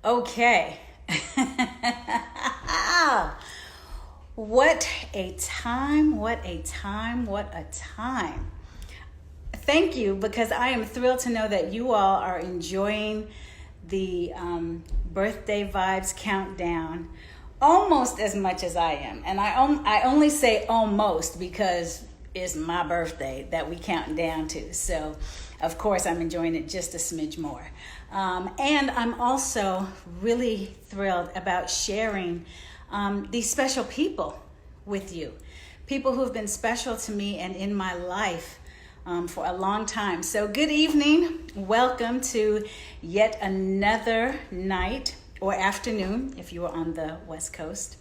Okay. What a time, what a time, what a time. Thank you, because I am thrilled to know that you all are enjoying the Birthday Vibes Countdown almost as much as I am. And I only say almost because it's my birthday that we count down to. So, of course, I'm enjoying it just a smidge more. And I'm also really thrilled about sharing these special people with you. People who have been special to me and in my life for a long time. So good evening. Welcome to yet another night or afternoon if you are on the West Coast,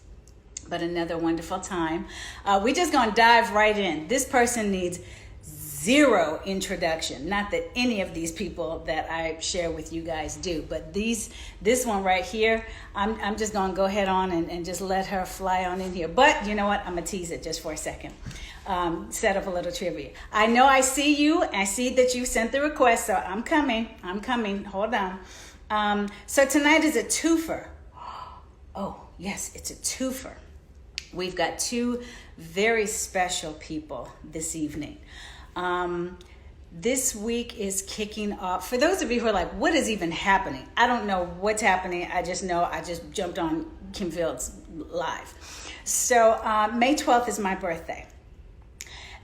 but another wonderful time. We're just going to dive right in. This person needs zero introduction. Not that any of these people that I share with you guys do, but this one right here, I'm just going to go ahead on and just let her fly on in here. But you know what? I'm going to tease it just for a second. Set up a little trivia. I know I see you. I see that you sent the request, so I'm coming. Hold on. So tonight is a twofer. Oh, yes, it's a twofer. We've got two very special people this evening. This week is kicking off. For those of you who are like, what is even happening? I don't know what's happening. I just know I just jumped on Kim Field's live. So May 12th is my birthday.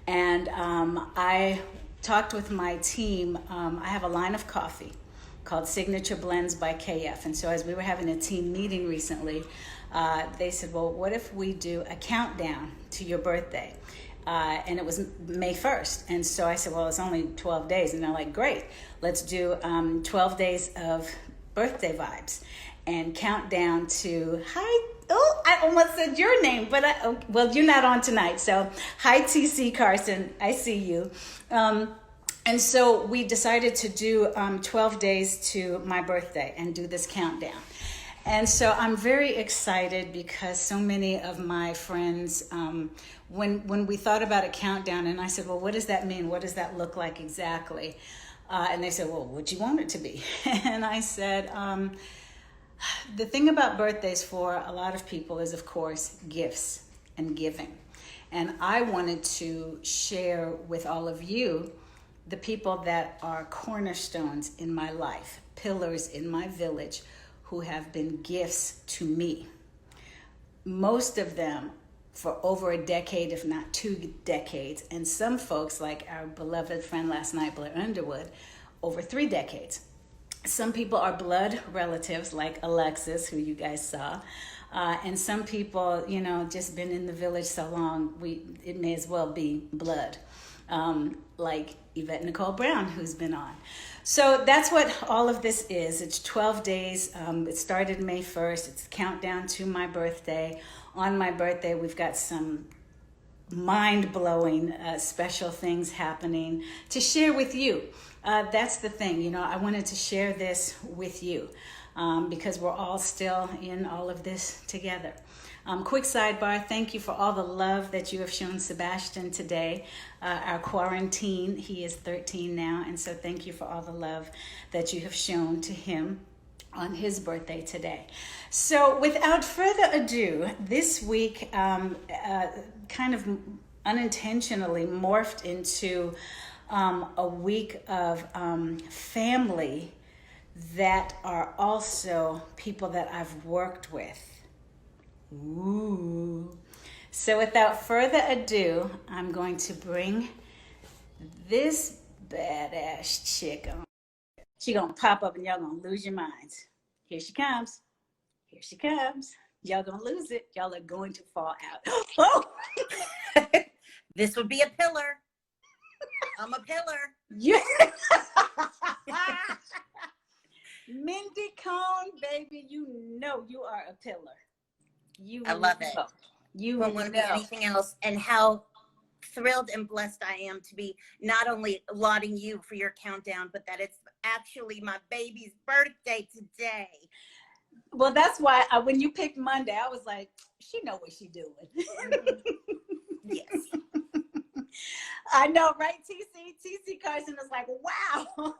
And I talked with my team. I have a line of coffee called SignatureBlendsByKF. And so as we were having a team meeting recently, they said, well, what if we do a countdown to your birthday? And it was May 1st. And so I said, well, it's only 12 days. And they're like, great, let's do 12 days of birthday vibes and count down to, I almost said your name, but well, you're not on tonight. So hi, TC Carson, I see you. And so we decided to do 12 days to my birthday and do this countdown. And so I'm very excited because so many of my friends, when we thought about a countdown, and I said, well, what does that mean? What does that look like exactly? And they said, well, what do you want it to be? And I said, the thing about birthdays for a lot of people is, of course, gifts and giving. And I wanted to share with all of you the people that are cornerstones in my life, pillars in my village, who have been gifts to me. Most of them for over a decade, if not 2 decades. And some folks, like our beloved friend last night, Blair Underwood, over 3 decades. Some people are blood relatives, like Alexis, who you guys saw. And some people, just been in the village so long, it may as well be blood. Like Yvette Nicole Brown, who's been on. So that's what all of this is. It's 12 days. It started May 1st. It's a countdown to my birthday. On my birthday, we've got some mind-blowing special things happening to share with you. That's the thing. I wanted to share this with you because we're all still in all of this together. Quick sidebar, thank you for all the love that you have shown Sebastian today, our quarantine. He is 13 now, and so thank you for all the love that you have shown to him on his birthday today. So without further ado, this week kind of unintentionally morphed into a week of family that are also people that I've worked with. Ooh. So without further ado, I'm going to bring this badass chick on. She gonna pop up and y'all gonna lose your minds. Here she comes. Here she comes. Y'all gonna lose it. Y'all are going to fall out. Oh! This would be a pillar. I'm a pillar. Yeah. Mindy Cohn, baby, you know you are a pillar. I love it. You won't want to be anything else. And how thrilled and blessed I am to be not only lauding you for your countdown, but that it's actually my baby's birthday today. Well, that's why when you picked Monday, I was like, she know what she doing. Yes. I know, right, TC? TC Carson is like, wow.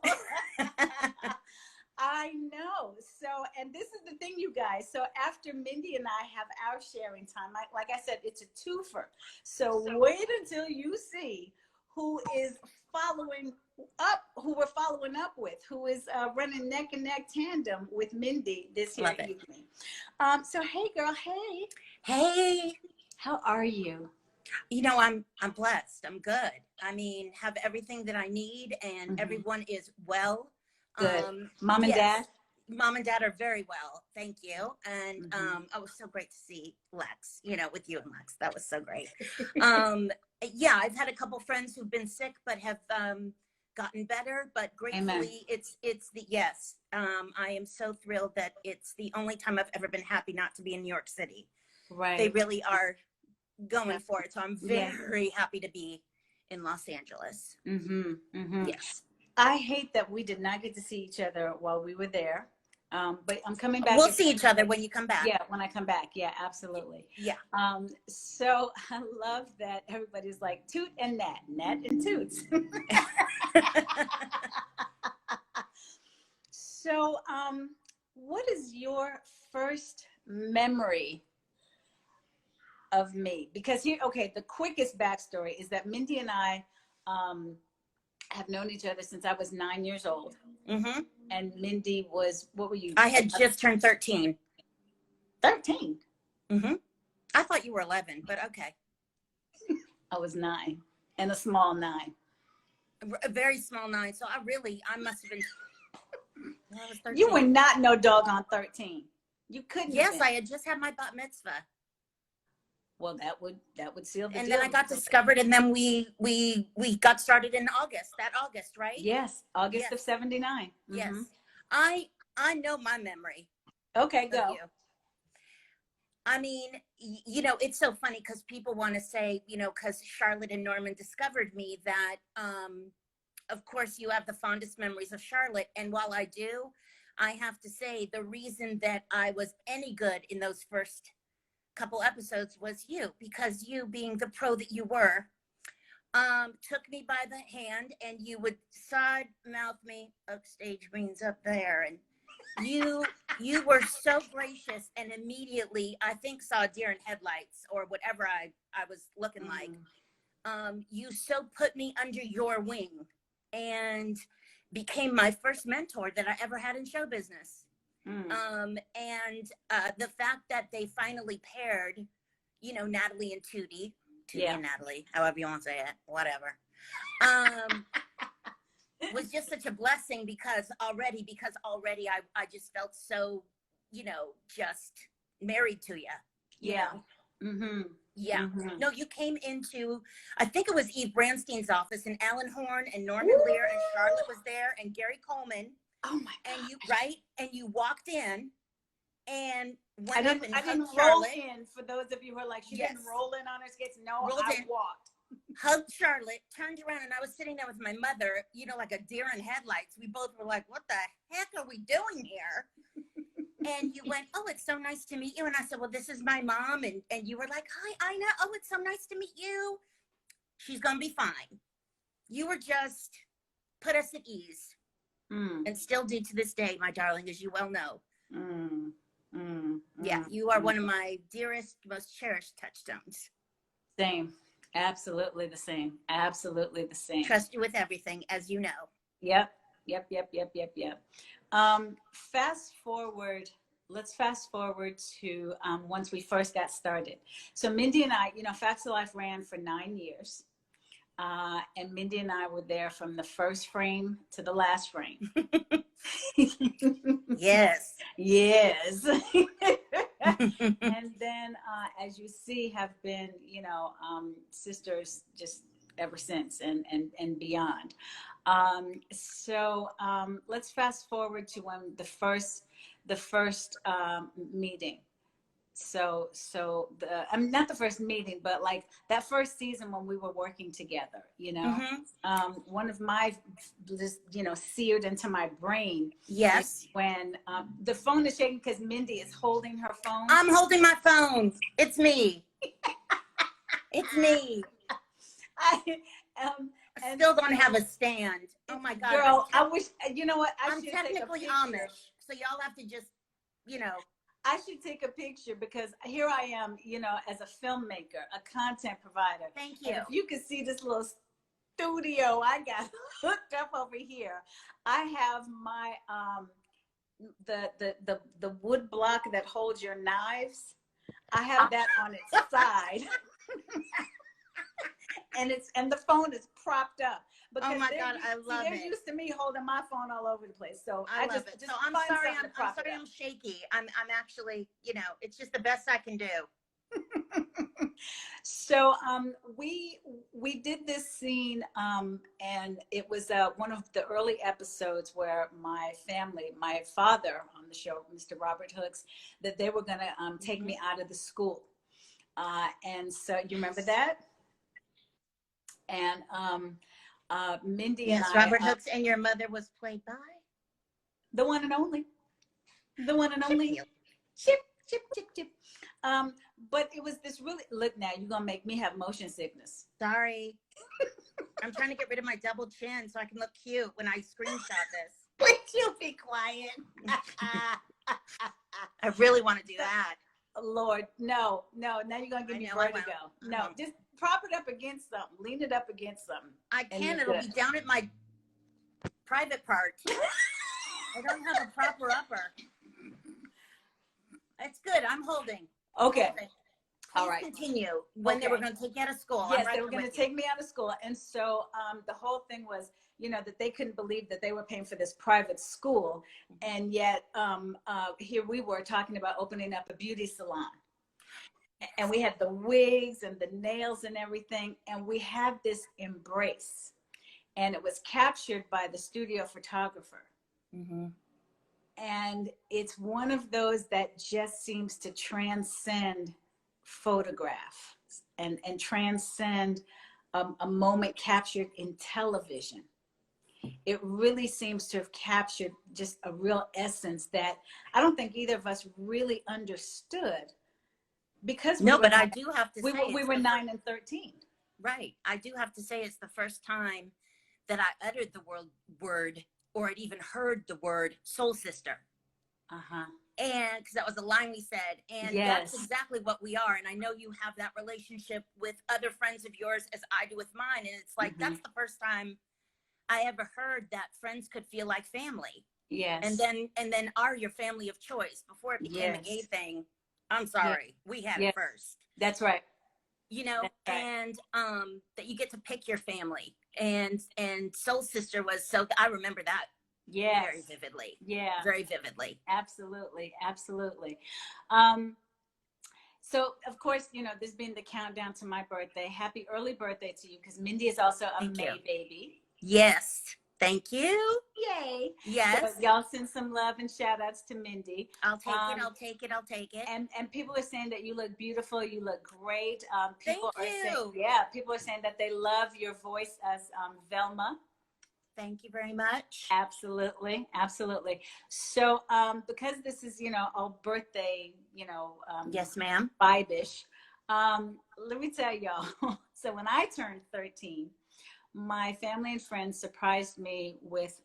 I know. So, and this is the thing, you guys. So after Mindy and I have our sharing time, like I said, it's a twofer. So wait until you see who is following up, who we're following up with, who is running neck and neck tandem with Mindy this here evening. So hey, girl, hey. Hey. How are you? You know, I'm blessed. I'm good. I mean, have everything that I need, and everyone is well. Good. Mom and dad? Mom and dad are very well. Thank you. And it was so great to see Lex, you know, with you and Lex. That was so great. Yeah, I've had a couple friends who've been sick, but have gotten better. But gratefully, it's the yes. I am so thrilled that it's the only time I've ever been happy not to be in New York City. Right. They really are going for it. So I'm very happy to be in Los Angeles. Yes. I hate that we did not get to see each other while we were there. But I'm coming back. We'll see each other when you come back. Yeah, when I come back. Yeah, absolutely. Yeah. So I love that everybody's like toot and nat, nat and toots. So what is your first memory of me? Because here, okay, the quickest backstory is that Mindy and I have known each other since I was 9 years old. And Mindy was, what were you? I had just turned 13. 13? I thought you were 11, but okay. I was 9, and a small 9. A very small 9. So I must have been. Well, I was 13. You were not no doggone 13. You couldn't. Yes, I had just had my bat mitzvah. Well, that would seal the deal. And then I got discovered, and then we got started in August. That August, right? Yes, August of '79. Yes, I know my memory. Okay, go. I mean, you know, it's so funny because people want to say, you know, because Charlotte and Norman discovered me, that of course you have the fondest memories of Charlotte, and while I do, I have to say the reason that I was any good in those first couple episodes was you, because you, being the pro that you were, took me by the hand, and you would side mouth me, upstage means up there, and you were so gracious, and immediately I think saw deer in headlights or whatever I was looking like. You so put me under your wing and became my first mentor that I ever had in show business. And the fact that they finally paired, you know, Natalie and Tootie and Natalie, however you want to say it, whatever, was just such a blessing, because already I just felt so, you know, just married to you. Yeah. No, you came into, I think it was Eve Branstein's office, and Alan Horn and Norman Lear and Charlotte was there, and Gary Coleman. Oh my God. And you walked in and went I up and I didn't hugged roll Charlotte. in, for those of you who are like, she didn't roll in on her skates. No, I walked. Hugged Charlotte, turned around, and I was sitting there with my mother, you know, like a deer in headlights. We both were like, what the heck are we doing here? And you went, oh, it's so nice to meet you. And I said, well, this is my mom. And you were like, hi, Ina. Oh, it's so nice to meet you. She's going to be fine. You were just put us at ease. And still do to this day, my darling, as you well know. Yeah, you are one of my dearest, most cherished touchstones. Same. Absolutely the same. Absolutely the same. Trust you with everything, as you know. Yep. Fast forward. Let's fast forward to once we first got started. So Mindy and I, you know, Facts of Life ran for 9 years. And Mindy and I were there from the first frame to the last frame. Yes. And then, as you see, have been, you know, sisters just ever since, and beyond. So let's fast forward to when the first meeting. So not the first meeting, but like that first season when we were working together, you know, one of my, just, you know, seared into my brain. Yes. When the phone is shaking because Mindy is holding her phone. I'm holding my phone. It's me. It's me. I still don't have a stand. Oh my God. Girl, I wish, you know what? I'm technically Amish. So y'all have to just, you know. I should take a picture because here I am, you know, as a filmmaker, a content provider. Thank you. And if you could see this little studio I got hooked up over here, I have my the wood block that holds your knives. I have that on its side. And the phone is propped up. Because oh my God, I love it. They're used to me holding my phone all over the place. So I love it. So I'm sorry, I'm shaky. I'm actually, you know, it's just the best I can do. So we did this scene, and it was one of the early episodes where my family, my father on the show, Mr. Robert Hooks, that they were going to take me out of the school. And so you remember that? And Mindy and I. Robert Hooks, and your mother was played by? The one and only. The one and only. Chip, chip, chip, chip. But it was this really, look now, you're going to make me have motion sickness. Sorry. I'm trying to get rid of my double chin so I can look cute when I screenshot this. Would you be quiet? I really want to do that. Lord, no. Now you're going to give me vertigo. No, just prop it up against something. Lean it up against something. I can. It'll be down at my private part. I don't have a proper upper. It's good. I'm holding. Okay. Please all right. Continue. When they were going to take you out of school. Yes, they were going to take me out of school. And so the whole thing was, you know, that they couldn't believe that they were paying for this private school. And yet here we were talking about opening up a beauty salon. And we had the wigs and the nails and everything. And we had this embrace. And it was captured by the studio photographer. Mm-hmm. And it's one of those that just seems to transcend photograph and transcend a moment captured in television. It really seems to have captured just a real essence that I don't think either of us really understood, because I do have to say we were 9 and 13. Right. I do have to say it's the first time that I uttered the word or had even heard the word soul sister. Uh-huh. And because that was a line we said. And yes, that's exactly what we are. And I know you have that relationship with other friends of yours as I do with mine. And it's like, that's the first time I ever heard that friends could feel like family. Yes. And then are your family of choice. Before it became a gay thing, I'm sorry, we had it first. That's right. You know, and that you get to pick your family. And Soul Sister was, so I remember that very vividly. Yeah. Very vividly. Absolutely. Absolutely. So of course, you know, this being the countdown to my birthday, happy early birthday to you, because Mindy is also a May baby. Yes. Thank you. Yay. Yes. So y'all send some love and shout outs to Mindy. I'll take it. And people are saying that you look beautiful. You look great. People are saying that they love your voice as Velma. Thank you very much. Absolutely. Absolutely. So because this is, you know, a birthday, you know, yes, ma'am, vibe-ish, let me tell y'all. So when I turned 13, my family and friends surprised me with,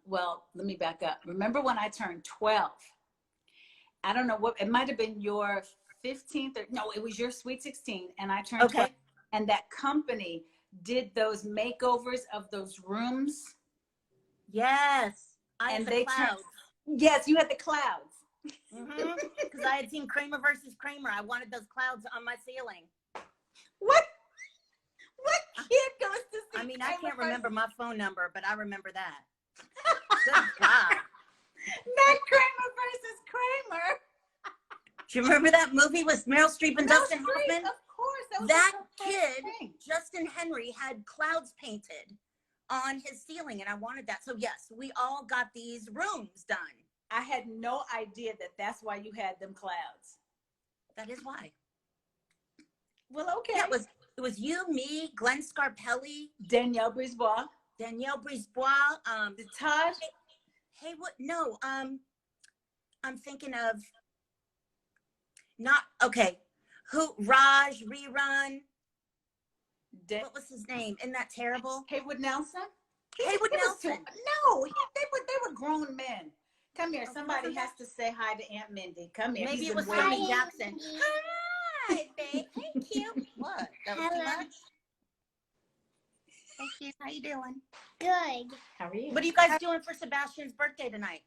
well, let me back up. Remember when I turned 12? I don't know what, it might have been your 15th, or no, it was your sweet 16. And I turned 12. And that company did those makeovers of those rooms. Yes. Yes, you had the clouds. Because I had seen Kramer versus Kramer. I wanted those clouds on my ceiling. What kid goes to see? I mean, I can't remember my phone number, but I remember that. Good God. Not Kramer versus Kramer. Do you remember that movie with Meryl Streep and Dustin Hoffman? Of course. That kid, Justin Henry, had clouds painted on his ceiling, and I wanted that. So yes, we all got these rooms done. I had no idea that that's why you had them clouds. That is why. Well, okay. Yeah, it was you, me, Glenn Scarpelli, Danielle Brisebois, Todd. Hey, what? No, I'm thinking of Raj Rerun. What was his name? Isn't that terrible? Haywood Nelson. Haywood Nelson. No, they were grown men. Come here. Somebody Wasn't has to say hi to Aunt Mindy. Come here. maybe He's it was been waiting. Tony Jackson. Hi, babe. Hey, cute. What? That was too much? Hey, cute. How you doing? Good. How are you? What are you guys doing for Sebastian's birthday tonight?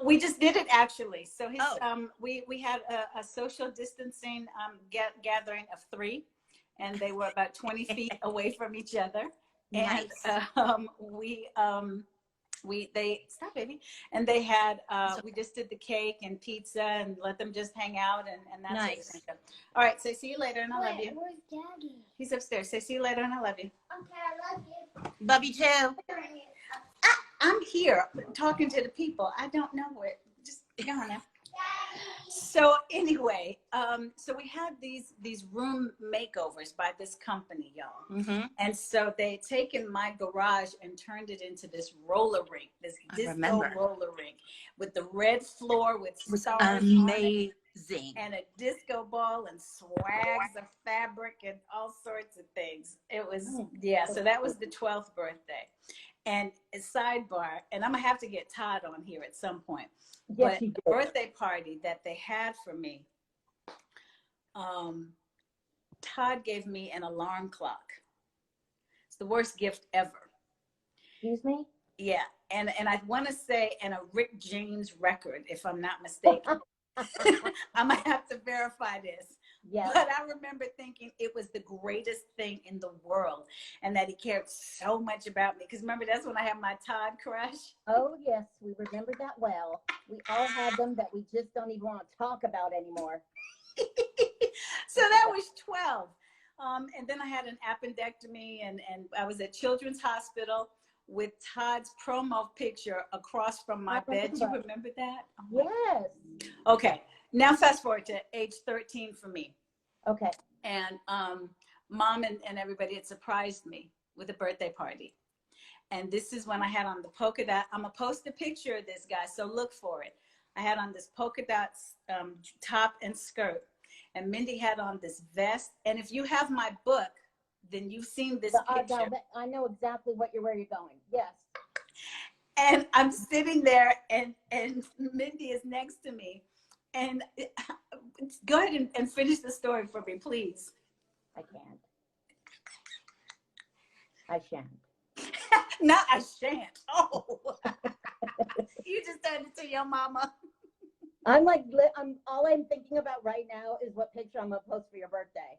We just did it actually. So his Oh. we had a social distancing gathering of 3, and they were about 20 feet away from each other. Nice. And they stop, baby, and they had we just did the cake and pizza and let them just hang out and that's Nice. it. All right, say see you later and I love you. Where's Daddy? He's upstairs. Say see you later and I love you. Okay, I love you. Love you too. I'm here talking to the people. I don't know where. Just go on now. So anyway, so we had these room makeovers by this company, y'all. Mm-hmm. And so they'd taken my garage and turned it into this roller rink, this disco roller rink with the red floor with stars on it, and a disco ball and swags of fabric and all sorts of things. It was, yeah, so that was the 12th birthday. And a sidebar, and I'm gonna have to get Todd on here at some point. Yes, But the birthday party that they had for me, Todd gave me an alarm clock. It's the worst gift ever. Excuse me? Yeah, and I want to say, and a Rick James record, if I'm not mistaken. I'm gonna have to verify this. Yes. But I remember thinking it was the greatest thing in the world and that he cared so much about me. Because remember, that's when I had my Todd crush. Oh, yes, we remember that well. We all had them that we just don't even want to talk about anymore. So that was 12. And then I had an appendectomy and I was at Children's Hospital with Todd's promo picture across from my bed. Do you remember that? Yes. Okay. Now fast forward to age 13 for me. Okay. And mom and everybody had surprised me with a birthday party. And this is when I had on the polka dot. I'm going to post a picture of this, guy, so look for it. I had on this polka dot top and skirt. And Mindy had on this vest. And if you have my book, then you've seen this picture. I know exactly where you're going. Yes. And I'm sitting there, and Mindy is next to me. And go ahead and finish the story for me, please. I can't. I shan't. Not I shan't. Oh, you just turned it to your mama. I'm all I'm thinking about right now is what picture I'm gonna post for your birthday.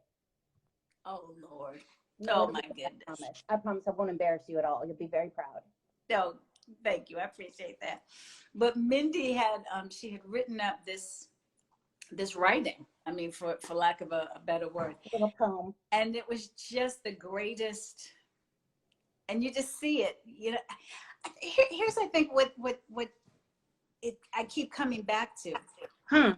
Oh Lord. Oh my goodness. I promise I won't embarrass you at all. You'll be very proud. No, thank you. I appreciate that. But Mindy had she had written up this writing. I mean, for lack of a better word. A little poem. And it was just the greatest. And you just see it. You know, here's I think what I keep coming back to.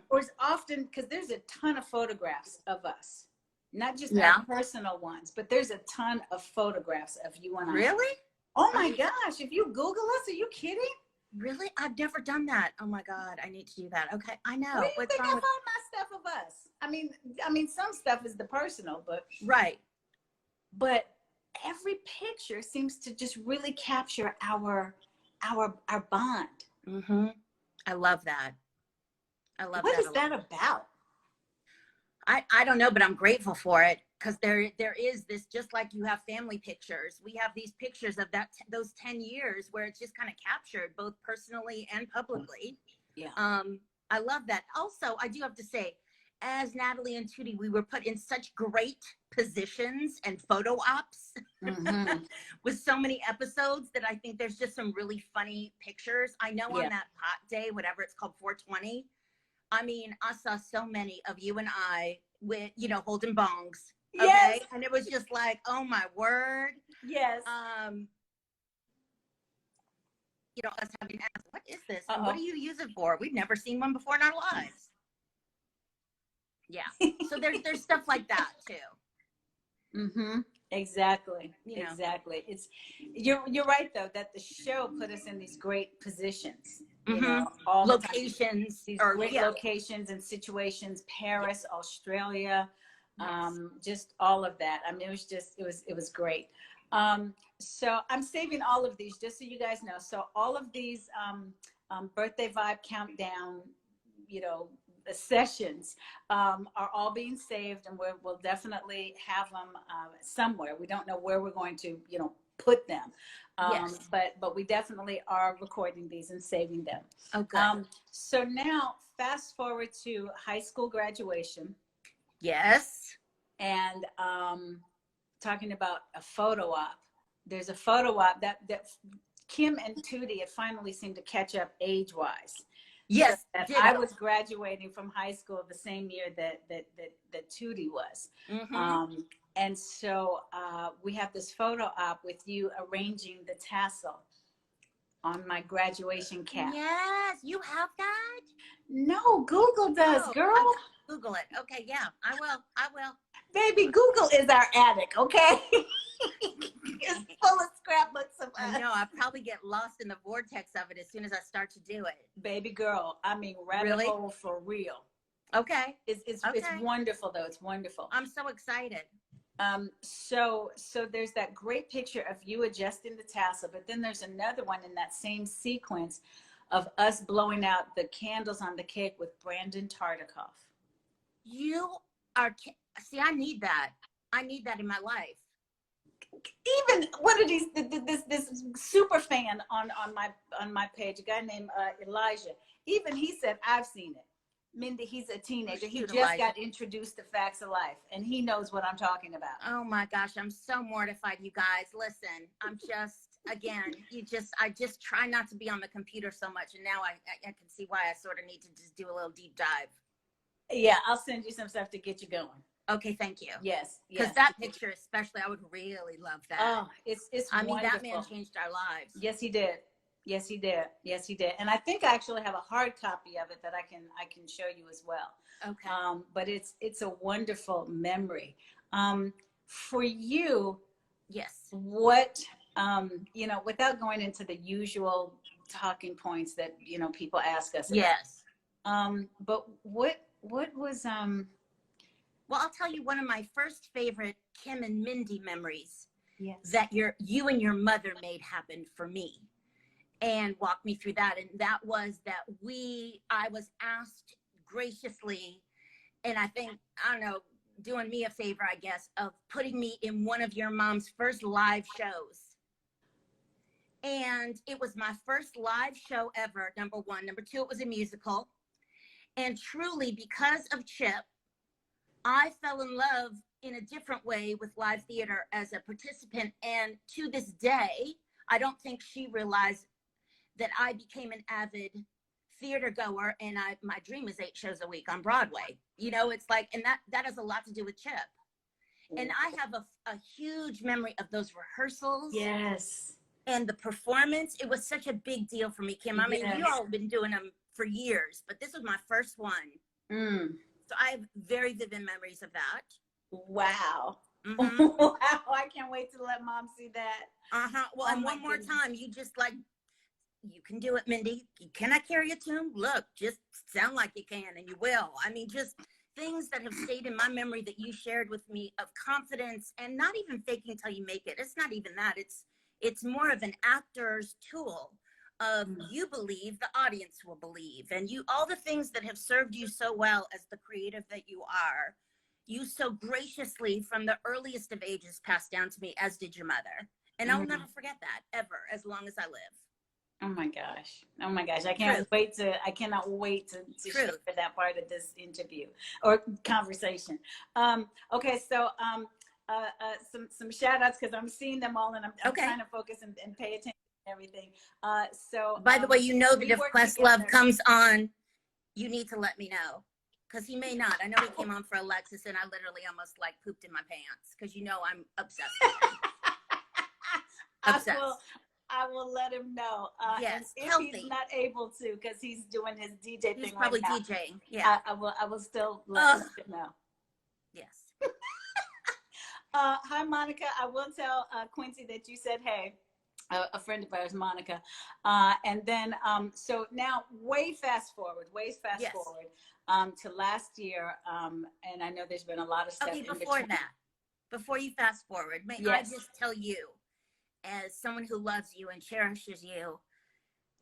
Or it's often because there's a ton of photographs of us. Not just our personal ones, but there's a ton of photographs of you and I. Really? Oh my gosh. If you Google us, are you kidding? Really? I've never done that. Oh my God. I need to do that. Okay. I know. Where do you What's think I wrong found with... my stuff of us? I mean, some stuff is the personal, but right. But every picture seems to just really capture our bond. Mm-hmm. I love that. I love what that. What is that about? I don't know, but I'm grateful for it because there is this, just like you have family pictures. We have these pictures of those 10 years where it's just kind of captured both personally and publicly. Yeah. I love that. Also, I do have to say, as Natalie and Tootie, we were put in such great positions and photo ops with so many episodes that I think there's just some really funny pictures. I know on that pot day, whatever it's called, 420, I mean, I saw so many of you and I with, holding bongs. Okay. Yes. And it was just like, oh my word. Yes. Us having asked, what is this? And what do you use it for? We've never seen one before in our lives. Yeah. So there's stuff like that too. Mm-hmm. Exactly. Exactly. It's you're right though that the show put us in these great positions. All locations, these great locations and situations. Paris, Australia, just all of that. I mean, it was great. So I'm saving all of these just so you guys know. So all of these Birthday Vibe Countdown, sessions are all being saved, and we'll definitely have them somewhere. We don't know where we're going to, put them, Yes. but we definitely are recording these and saving them. Oh, good. So now, fast forward to high school graduation, Yes. and talking about a photo op. There's a photo op that Kim and Tootie had finally seemed to catch up age-wise. Yes. That ditto. I was graduating from high school the same year that Tootie was. Mhm. And so we have this photo op with you arranging the tassel on my graduation cap. Yes, you have that? No, Google does, Oh, girl. I gotta Google it. Okay, yeah, I will. Baby, Google is our attic, okay? It's full of scrapbooks of I us. know, I probably get lost in the vortex of it as soon as I start to do it. Baby girl, I mean, rabbit Really? hole for real. Okay, It's Okay. wonderful though. It's wonderful. I'm so excited. So there's that great picture of you adjusting the tassel, but then there's another one in that same sequence of us blowing out the candles on the cake with Brandon Tartikoff. You are, see, I need that. I need that in my life. Even one of these, this super fan on my page, a guy named Elijah. Even he said, I've seen it. Mindy, he's a teenager. He Cute, just Elijah. got introduced to Facts of Life, and he knows what I'm talking about. Oh my gosh, I'm so mortified, you guys. Listen, I'm just, again, I just try not to be on the computer so much, and now I can see why I sort of need to just do a little deep dive. Yeah, I'll send you some stuff to get you going. Okay, thank you. Yes, Because yes. that picture especially, I would really love that. Oh, it's I mean, wonderful. that man changed our lives. Yes, he did. Yes, he did. Yes, he did. And I think I actually have a hard copy of it that I can show you as well. Okay. But it's a wonderful memory. For you, Yes. what without going into the usual talking points that people ask us about, Yes. but what was Well, I'll tell you one of my first favorite Kim and Mindy memories yes. that you and your mother made happen for me, and walk me through that. And that was that I was asked graciously, and I think, I don't know, doing me a favor, I guess, of putting me in one of your mom's first live shows. And it was my first live show ever, number one. Number two, it was a musical. And truly, because of Chip, I fell in love in a different way with live theater as a participant. And to this day, I don't think she realized that I became an avid theater goer, and my dream is 8 shows a week on Broadway. It's like, and that has a lot to do with Chip. And I have a huge memory of those rehearsals. Yes. And the performance. It was such a big deal for me, Kim. I mean, Yes. you all have been doing them for years, but this was my first one. So I have very vivid memories of that. Wow. Mhm. Wow. I can't wait to let mom see that. Well, Oh, and my one more goodness. time, you just you can do it, Mindy. Can I carry a tune? Look, just sound like you can, and you will. I mean, just things that have stayed in my memory that you shared with me of confidence, and not even faking till you make it. It's not even that. It's more of an actor's tool of you believe, the audience will believe, and all the things that have served you so well as the creative that you are, you so graciously from the earliest of ages passed down to me, as did your mother. And I'll never forget that, ever, as long as I live. Oh my gosh. I cannot wait to share that part of this interview or conversation. Okay, so some shout outs, because I'm seeing them all, and I'm trying to focus and pay attention to everything. So by the way, that if Questlove together. comes on, you need to let me know, because he may not. I know he came on for Alexis, and I literally almost pooped in my pants, because I'm obsessed with him. Obsessed. I will let him know. Yes, and if healthy. he's not able to, because he's doing his DJ thing He's probably right now, DJing. Yeah. I will still let him know. Yes. Hi, Monica. I will tell Quincy that you said hey. A friend of ours, Monica. And then, so now fast forward to last year. And I know there's been a lot of stuff. Okay, before you fast forward, may I just tell you, as someone who loves you and cherishes you,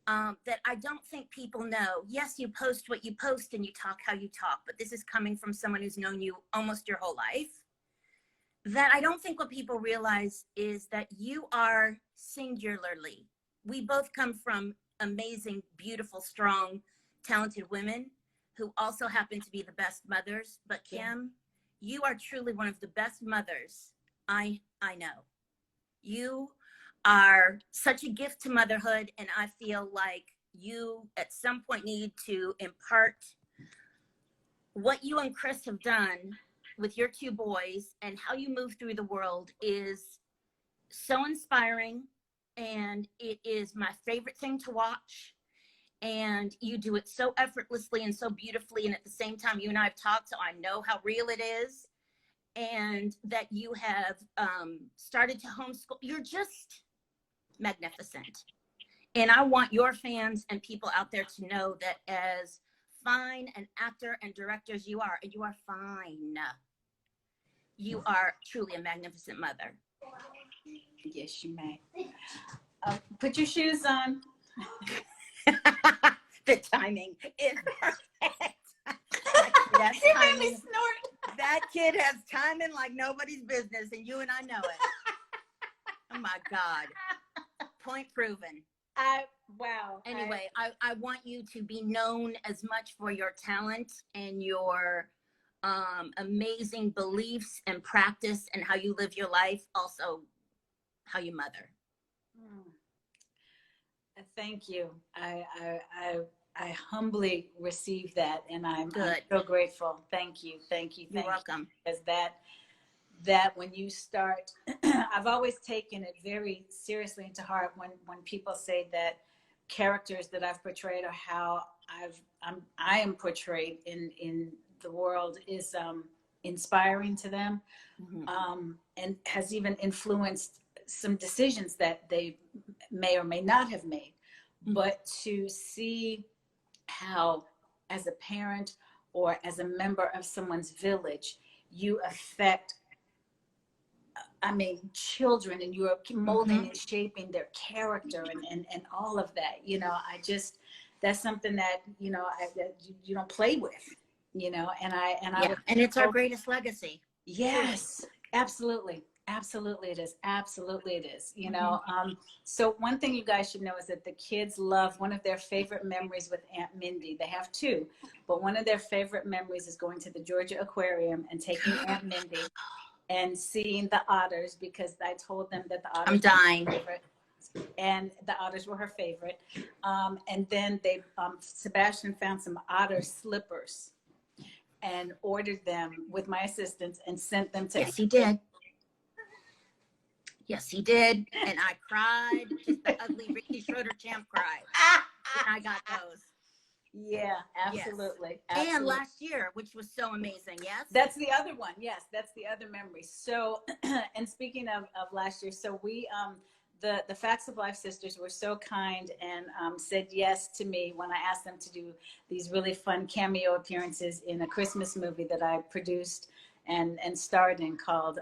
that I don't think people know. Yes, you post what you post and you talk how you talk, but this is coming from someone who's known you almost your whole life. That I don't think what people realize is that you are singularly. We both come from amazing, beautiful, strong, talented women who also happen to be the best mothers. But Kim, you are truly one of the best mothers I know. You are such a gift to motherhood, and I feel like you at some point need to impart what you and Chris have done with your two boys and how you move through the world is so inspiring, and it is my favorite thing to watch. And you do it so effortlessly and so beautifully, and at the same time, you and I have talked, so I know how real it is, and that you have started to homeschool. You're just magnificent. And I want your fans and people out there to know that as fine an actor and director as you are, and you are fine, you are truly a magnificent mother. Yes, you may. Put your shoes on. The timing is perfect. That's You made timing. me snort. That kid has timing like nobody's business, and you and I know it. Oh my God. Point proven. Wow. Anyway, I want you to be known as much for your talent and your amazing beliefs and practice and how you live your life, also how you mother. Thank you. I humbly receive that, and I'm Good. so grateful. Thank you. You're welcome. Because that when you start, I've always taken it very seriously into heart when people say that characters that I've portrayed or how I am portrayed in the world is inspiring to them, and has even influenced some decisions that they may or may not have made. But to see how, as a parent or as a member of someone's village, you affect, children, and you're molding and shaping their character and all of that, that's something that, that you don't play with, and it's our greatest legacy. Yes, absolutely. Absolutely it is. Absolutely it is. So one thing you guys should know is that the kids love, one of their favorite memories with Aunt Mindy. They have two, but one of their favorite memories is going to the Georgia Aquarium and taking Aunt Mindy and seeing the otters, because I told them that the otters I'm dying. were her favorite, and the otters were her favorite. And then Sebastian found some otter slippers and ordered them with my assistance and sent them to. Yes, he did. Yes, he did. And I cried, just the ugly Ricky Schroeder champ cry. And I got those. Yeah, absolutely. Yes. Absolutely. And last year, which was so amazing. Yes. That's the other one. Yes, that's the other memory. So, and speaking of last year, so we, the Facts of Life sisters were so kind and said yes to me when I asked them to do these really fun cameo appearances in a Christmas movie that I produced and starred in called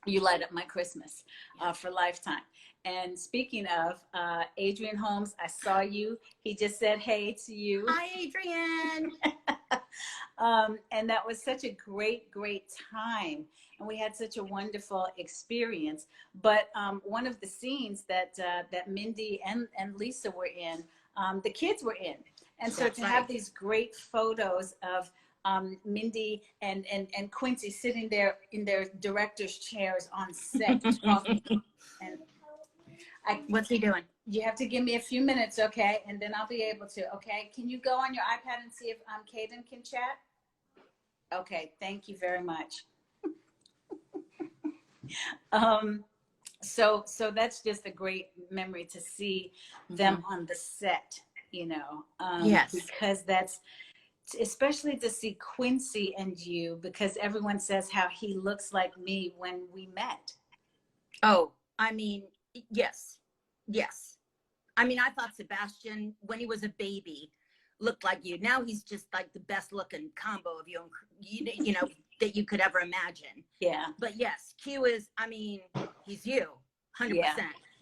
You Light Up My Christmas for Lifetime. And speaking of Adrian Holmes, I saw you. He just said hey to you. Hi, Adrian. And that was such a great time. And we had such a wonderful experience. But one of the scenes that Mindy and Lisa were in, the kids were in. And so to have these great photos of Mindy and Quincy sitting there in their director's chairs on set talking. And what's he doing? You have to give me a few minutes, okay? And then I'll be able to, okay? Can you go on your iPad and see if Caden can chat? Okay, thank you very much. So that's just a great memory to see them on the set, yes. Because that's, especially to see Quincy and you, because everyone says how he looks like me when we met. Oh, yes. I thought Sebastian, when he was a baby, looked like you. Now he's just like the best looking combo of you, that you could ever imagine. Yeah. But yes, Q is, he's you, 100%.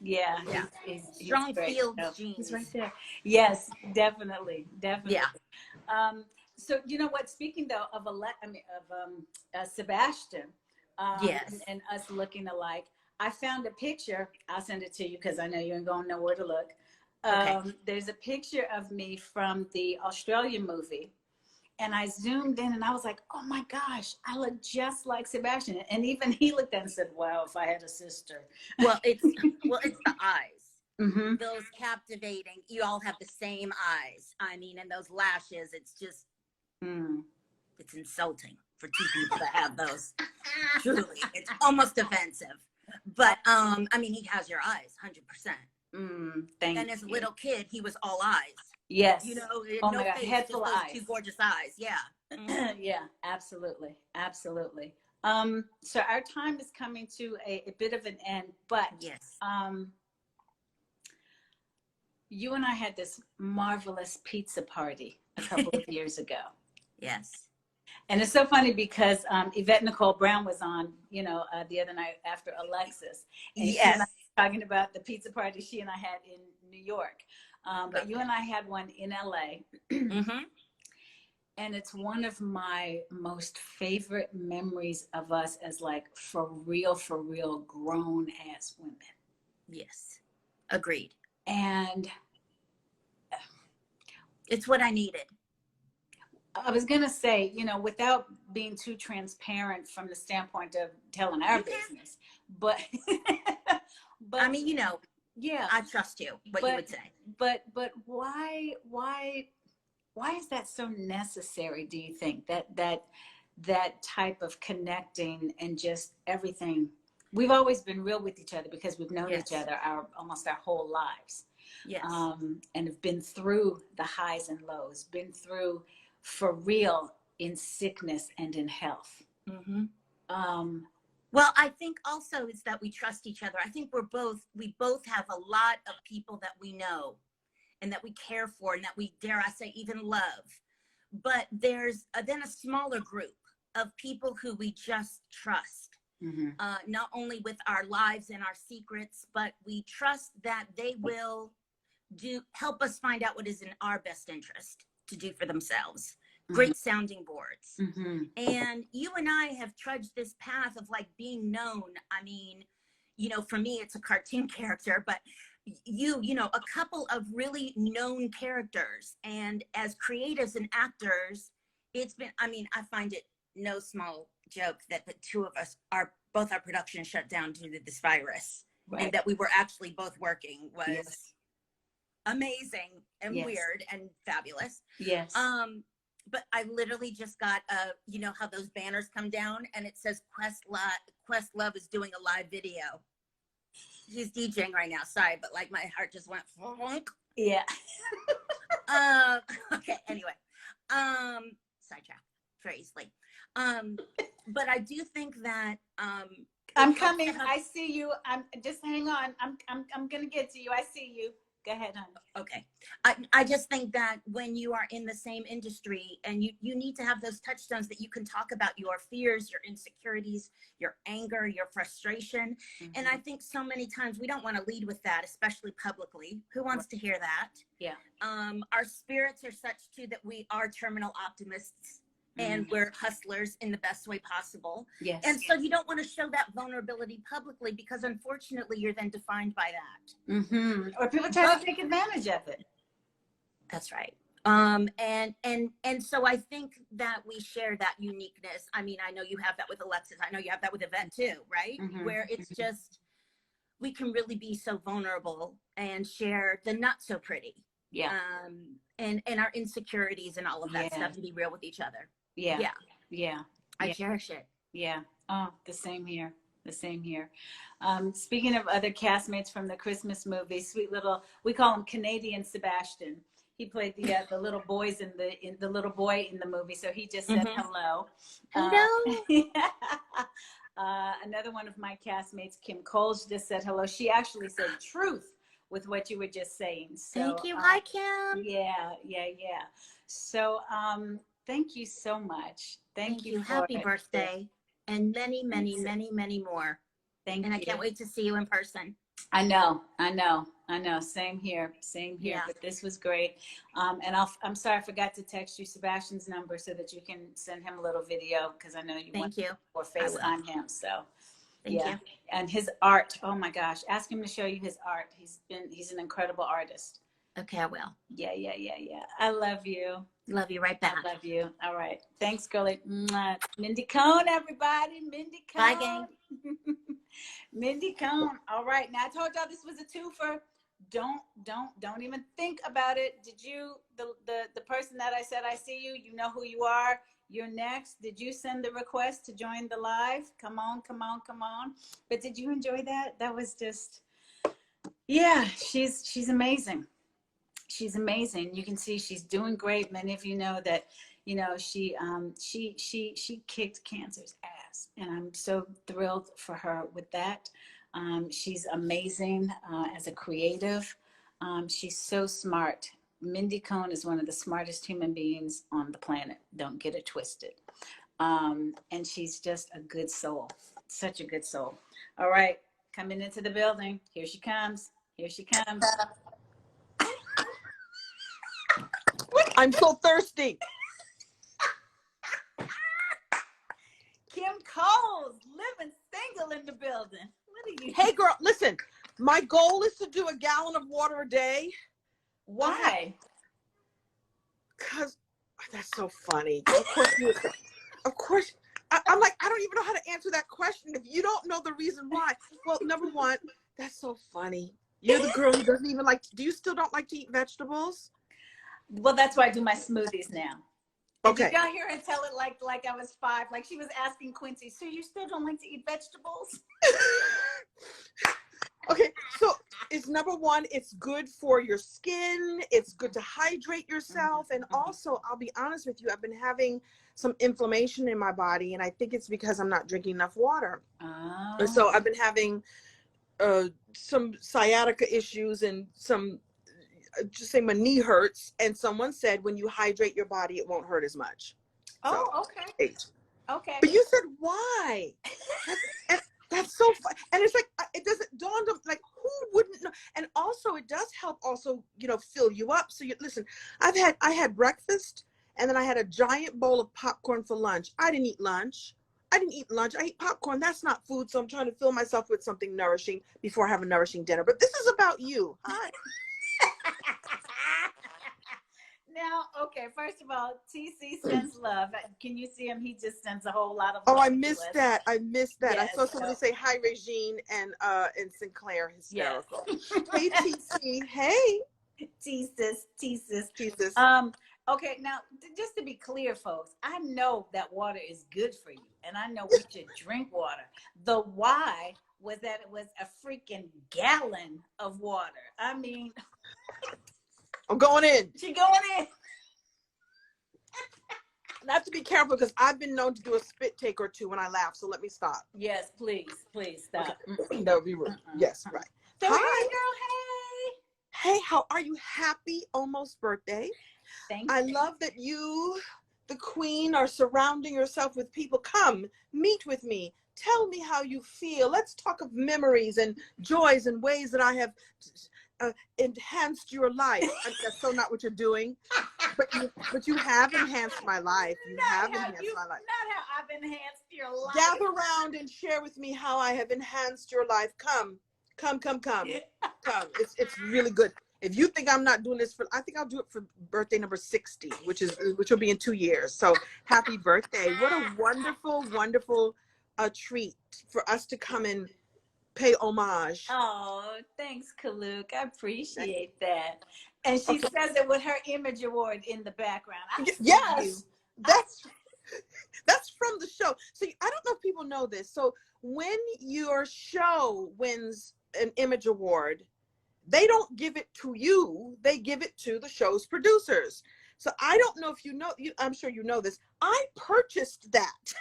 Yeah, Yeah. he's Strong great. field So, genes. he's right there. Yes, definitely, definitely. Yeah. So you know what? Speaking though of Sebastian, Yes. and us looking alike, I found a picture. I'll send it to you because I know you ain't gonna know where to look. Okay. There's a picture of me from the Australian movie, and I zoomed in, and I was like, "Oh my gosh, I look just like Sebastian." And even he looked at it and said, "Wow, if I had a sister." Well, it's the eyes. Mm-hmm. Those captivating. You all have the same eyes. I mean, and those lashes. It's just, it's insulting for two people to have those. Truly, it's almost offensive. But I mean, he has your eyes, 100%. Thank And as a you. little kid, he was all eyes. Yes. You know, Oh no my God, face, head just full of those eyes. two gorgeous eyes. Yeah. Yeah, absolutely, absolutely. So our time is coming to a bit of an end, but Yes. you and I had this marvelous pizza party a couple of years ago. Yes. And it's so funny because Yvette Nicole Brown was on, the other night after Alexis. And she and I were talking about the pizza party she and I had in New York. But you and I had one in LA. Mm-hmm. And it's one of my most favorite memories of us as like for real grown ass women. Yes. Agreed. And it's what I needed. I was going to say, without being too transparent from the standpoint of telling our business, but I mean, yeah, I trust you, what you would say. But why is that so necessary, do you think, that type of connecting and just everything? We've always been real with each other because we've known each other almost our whole lives. Yes. And have been through the highs and lows, been through for real in sickness and in health. Mm-hmm. Well, I think also is that we trust each other. I think we both have a lot of people that we know and that we care for and that we, dare I say, even love. But there's then a smaller group of people who we just trust, not only with our lives and our secrets, but we trust that they will help us find out what is in our best interest to do for themselves. Great sounding boards. And you and I have trudged this path of like being known. I mean, for me, it's a cartoon character, but a couple of really known characters. And as creatives and actors, it's been, I mean, I find it no small joke that the two of us both our production shut down due to this virus. Right. And that we were actually both working was amazing and weird and fabulous. Yes. But I literally just got how those banners come down and it says Questlove is doing a live video. He's DJing right now. Sorry, but like my heart just went. Yeah. Okay. Anyway, sidetrack very easily. But I do think that I'm coming. I see you. I'm just hang on. I'm gonna get to you. I see you. Go ahead, honey. Okay. I just think that when you are in the same industry and you need to have those touchstones that you can talk about your fears, your insecurities, your anger, your frustration. And I think so many times we don't want to lead with that, especially publicly. Who wants to hear that? Yeah. Our spirits are such too that we are terminal optimists. And we're hustlers in the best way possible. Yes. And so you don't want to show that vulnerability publicly because unfortunately you're then defined by that. Or people try to take advantage of it. That's right. And so I think that we share that uniqueness. I mean, I know you have that with Alexis. I know you have that with Yvette too, right? Where it's just, we can really be so vulnerable and share the not so pretty. Yeah. And our insecurities and all of that stuff, and be real with each other. Yeah. Yeah. Yeah. I cherish it. Yeah. Oh, the same here. The same here. Speaking of other castmates from the Christmas movie, sweet little, we call him Canadian Sebastian. He played the little boys in the little boy in the movie. So he just said hello. Hello. Another one of my castmates, Kim Coles, just said hello. She actually said truth with what you were just saying. So, thank you. Hi, Kim. Yeah. So, thank you so much. Thank you. Happy birthday. And many, many, many, many more. Thank you. And I can't wait to see you in person. I know. Same here. Yeah. But this was great. And I'm sorry I forgot to text you Sebastian's number so that you can send him a little video because I know you want Thank you. or I will. FaceTime him. So Thank yeah. you. And his art. Oh my gosh. Ask him to show you his art. He's an incredible artist. Okay, I will. Yeah. I love you. Love you right back. I love you. All right. Thanks, girlie. Mwah. Mindy Cohn, everybody. Mindy Cohn. Bye, gang. Mindy Cohn. All right. Now I told y'all this was a twofer. Don't even think about it. Did you, the person that I said I see you, you know who you are. You're next. Did you send the request to join the live? Come on. But did you enjoy that? That was just, yeah, she's amazing. She's amazing. You can see she's doing great. Many of you know that, you know, she kicked cancer's ass, and I'm so thrilled for her with that. She's amazing as a creative. She's so smart. Mindy Cohn is one of the smartest human beings on the planet. Don't get it twisted. And she's just a good soul. Such a good soul. All right, coming into the building. Here she comes. I'm so thirsty. Kim Coles, living single in the building. What are you? Hey girl, listen, my goal is to do a gallon of water a day. Why? Because that's so funny. Of course, I'm like, I don't even know how to answer that question if you don't know the reason why. Well, number one, that's so funny. You're the girl who doesn't even like, do you still don't like to eat vegetables? Well, that's why I do my smoothies now. Okay. Did y'all hear her tell it like I was 5? Like she was asking Quincy, so you still don't like to eat vegetables? Okay, so it's number one, it's good for your skin. It's good to hydrate yourself. And also, I'll be honest with you, I've been having some inflammation in my body, and I think it's because I'm not drinking enough water. Oh. And so I've been having some sciatica issues and some, just say my knee hurts. And someone said, when you hydrate your body, it won't hurt as much. Oh, So, okay. Okay. But you said, why? That's so fun. And it's like, it doesn't dawn on, like, who wouldn't know? And also it does help also, you know, fill you up. So you listen, I had breakfast, and then I had a giant bowl of popcorn for lunch. I didn't eat lunch. I eat popcorn. That's not food. So I'm trying to fill myself with something nourishing before I have a nourishing dinner. But this is about you. Hi. Now, okay, first of all, TC sends love. Can you see him? He just sends a whole lot of Oh, love. I missed that. Yes, I saw somebody say hi, Regine and Sinclair. Hysterical. Yes. Hey, TC. Hey. Jesus. Okay, now just to be clear, folks, I know that water is good for you, and I know we should drink water. The why was that it was a freaking gallon of water. I mean, I'm going in. she going in. I have to be careful because I've been known to do a spit take or two when I laugh. So let me stop. Yes, please stop. Okay. That would be rude. Yes, right. So, Hi. hey, girl, Hey, how are you? Happy almost birthday. Thank I you. love that you, the queen, are surrounding yourself with people. Come, meet with me. Tell me how you feel. Let's talk of memories and joys and ways that I have enhanced your life. That's so not what you're doing, but you have enhanced my life. You have enhanced my life. Not how I've enhanced your life. Gather around and share with me how I have enhanced your life. Come. Yeah. Come. It's really good. If you think I'm not doing this I think I'll do it for birthday number 60, which will be in 2 years. So happy birthday. What a wonderful treat for us to come and pay homage. Oh, thanks, Kaluk. I appreciate that. And she says it with her image award in the background. Yes, that's from the show. So I don't know if people know this. So when your show wins an image award, they don't give it to you. They give it to the show's producers. So I don't know if you know, I'm sure you know this. I purchased that.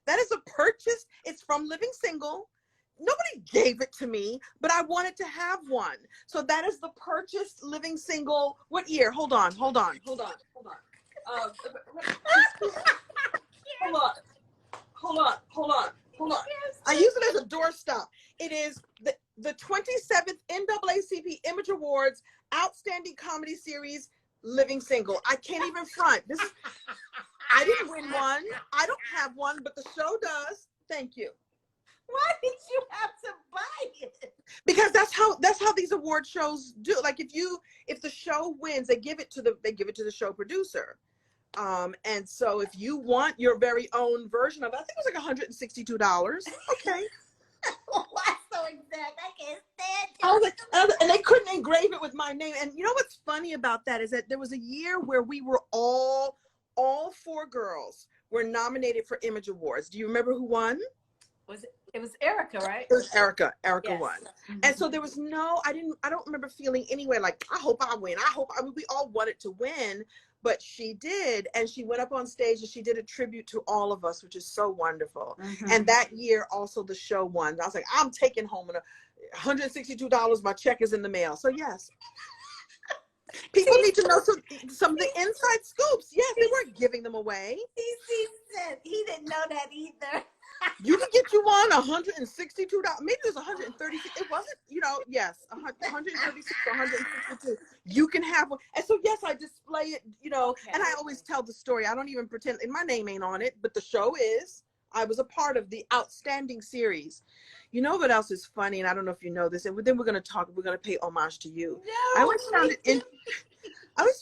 That is a purchase. It's from Living Single. Nobody gave it to me, but I wanted to have one. So that is the purchased Living Single. What year? Hold on. Hold on. I use it as a doorstop. It is the 27th NAACP Image Awards Outstanding Comedy Series, Living Single. I can't even front. I didn't win one. I don't have one, but the show does. Thank you. Why did you have to buy it? Because that's how these award shows do. Like if the show wins, they give it to the show producer. And so if you want your very own version of it, I think it was like $162. Okay. Why so exact? I can't stand it. I was like, and they couldn't engrave it with my name. And you know what's funny about that is that there was a year where we were all 4 girls were nominated for Image Awards. Do you remember who won? It was Erica, right? It was Erica. Erica Yes. won. Mm-hmm. And so there was I don't remember feeling anyway like, I hope I win. We all wanted to win, but she did. And she went up on stage and she did a tribute to all of us, which is so wonderful. Mm-hmm. And that year also the show won. I was like, I'm taking home $162. My check is in the mail. So yes. People need to know some of the inside scoops. Yes, they weren't giving them away. He said he didn't know that either. You can get you one $162. Maybe it was 136. It wasn't, yes, 136 or 162. You can have one. And so yes, I display it, Okay. And I always tell the story. I don't even pretend, and my name ain't on it, but the show is. I was a part of the outstanding series. You know what else is funny? And I don't know if you know this, and then we're going to pay homage to you. No, I always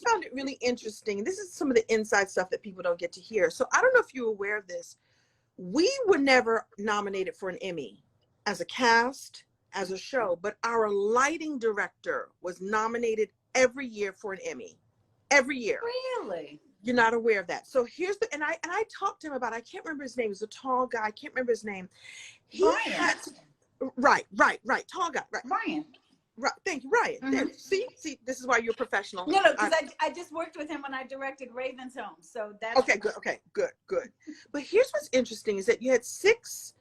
found it really interesting. This is some of the inside stuff that people don't get to hear. So I don't know if you're aware of this. We were never nominated for an Emmy as a cast, as a show, but our lighting director was nominated every year for an Emmy. Every year. Really? You're not aware of that. So here's and I talked to him about, I can't remember his name. He was a tall guy. I can't remember his name. Ryan. Right. Tall guy. Right. Ryan. Right. Thank you, Ryan. Mm-hmm. See, this is why you're a professional. No, because I just worked with him when I directed Raven's Home. So that's okay. Good. Okay. Good. But here's what's interesting is that you had 6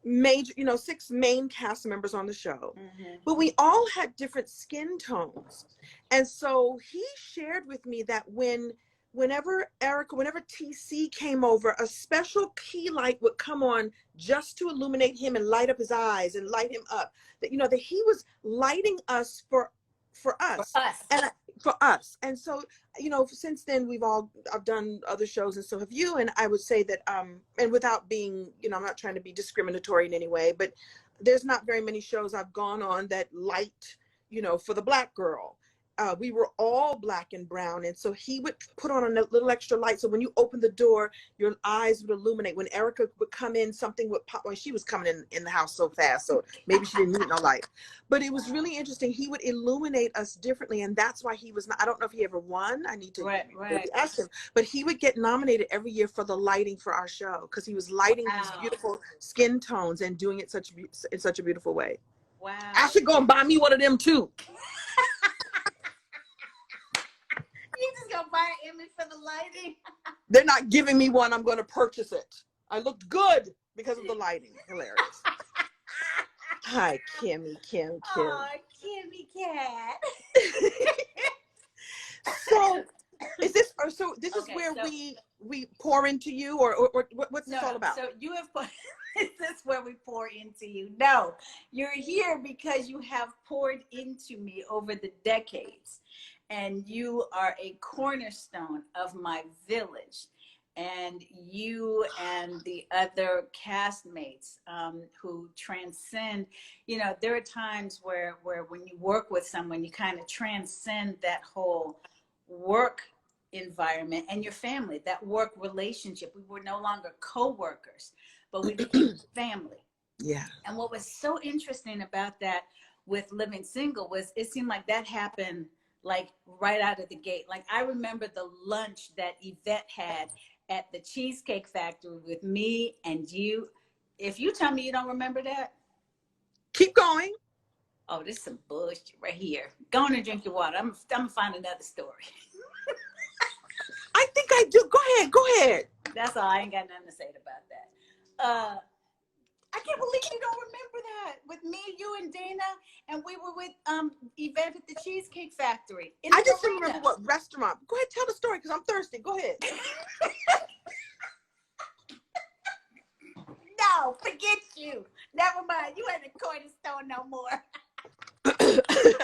main cast members on the show, mm-hmm. but we all had different skin tones. And so he shared with me that whenever TC came over, a special key light would come on just to illuminate him and light up his eyes and light him up. That that he was lighting us for us. For us. And so, since then I've done other shows and so have you. And I would say that, and without being, I'm not trying to be discriminatory in any way, but there's not very many shows I've gone on that light, for the Black girl. We were all Black and brown. And so he would put on a little extra light. So when you open the door, your eyes would illuminate. When Erica would come in, something would pop. Well, she was coming in the house so fast, so maybe she didn't need no light. But it was really interesting. He would illuminate us differently. And that's why he was not, I don't know if he ever won. I need to right. ask him. But he would get nominated every year for the lighting for our show, because he was lighting these beautiful skin tones and doing it in such a beautiful way. Wow. I should go and buy me one of them too. You just gonna buy an Emmy for the lighting? They're not giving me one. I'm going to purchase it. I looked good because of the lighting. Hilarious. Hi, Kim. Oh, Kimmy Cat. So, is this Okay, where we pour into you, or what's this all about? So you have is this where we pour into you? No, you're here because you have poured into me over the decades. And you are a cornerstone of my village. And you and the other castmates who transcend, there are times where when you work with someone, you kind of transcend that whole work environment and your family, that work relationship. We were no longer co-workers, but we became family. Yeah. And what was so interesting about that with Living Single was it seemed like that happened like right out of the gate. Like I remember the lunch that Yvette had at the Cheesecake Factory with me and you. If you tell me you don't remember that. Keep going. Oh, this is some bullshit right here. Go on and drink your water. I'm gonna find another story. I think I do. Go ahead. That's all. I ain't got nothing to say about that. I can't believe you don't remember that. With me, you and Dana, and we were with Yvette at the Cheesecake Factory. I just didn't remember what restaurant. Go ahead, tell the story because I'm thirsty. Go ahead. No, forget you. Never mind. You ain't a cornerstone no more.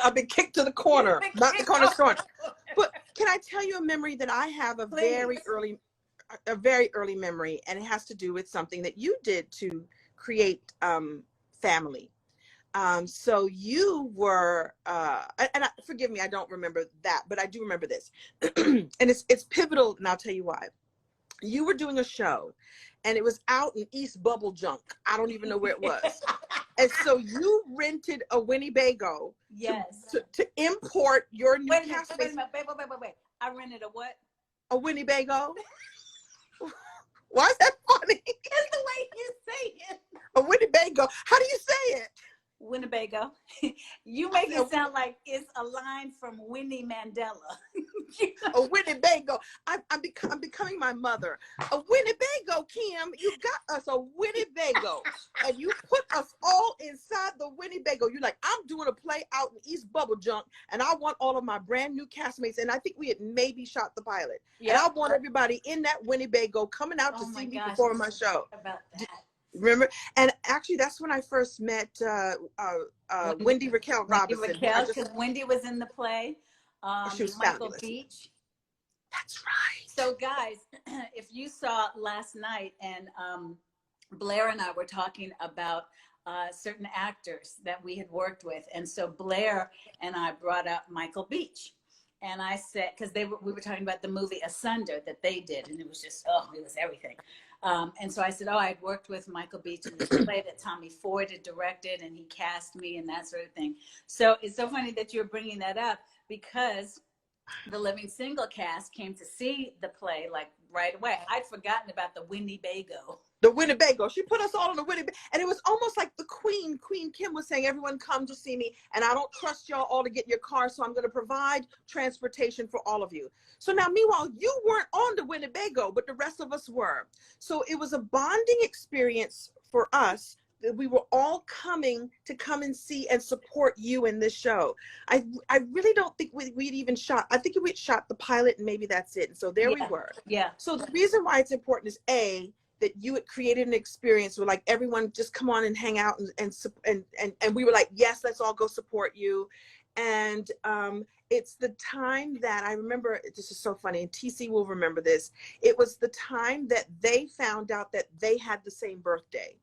I've been kicked to the corner, not the corner store. But can I tell you a memory that I have a very early memory, and it has to do with something that you did to create family. So you were, forgive me, I don't remember that, but I do remember this. And it's pivotal, and I'll tell you why. You were doing a show, and it was out in East Bubble Junk. I don't even know where it was. And so you rented a Winnebago to import your new castmates. Wait. I rented a what? A Winnebago. Why is that funny? It's the way you say it. A Winnebago. How do you say it? Winnebago. You make it sound like it's a line from Winnie Mandela. A Winnebago. I'm becoming my mother. A Winnebago, Kim. You got us a Winnebago, and you put us all inside the Winnebago. You're like, I'm doing a play out in East Bubble Junk, and I want all of my brand new castmates. And I think we had maybe shot the pilot. Yep. And I want everybody in that Winnebago coming out to see me perform my show. About that. Remember? And actually, that's when I first met Wendy Raquel Robinson. Because Wendy was in the play. She was Michael fabulous. Beach. That's right. So guys, if you saw last night, and Blair and I were talking about certain actors that we had worked with. And so Blair and I brought up Michael Beach. And I said, because we were talking about the movie Asunder that they did, and it was just, it was everything. And so I said, I had worked with Michael Beach in this play that Tommy Ford had directed, and he cast me and that sort of thing. So it's so funny that you're bringing that up, because the Living Single cast came to see the play like right away. I'd forgotten about the Winnebago. The Winnebago. She put us all in the Winnebago. And it was almost like the Queen Kim was saying, everyone come to see me, and I don't trust y'all all to get your car, so I'm going to provide transportation for all of you. So now, meanwhile, you weren't on the Winnebago, but the rest of us were. So it was a bonding experience for us that we were all coming to come and see and support you in this show. I really don't think we'd even shot. I think we'd shot the pilot, and maybe that's it. And so there we were. Yeah. So the reason why it's important is that you had created an experience where like everyone just come on and hang out, and we were like, yes, let's all go support you. And it's the time that I remember, this is so funny, and TC will remember this. It was the time that they found out that they had the same birthday.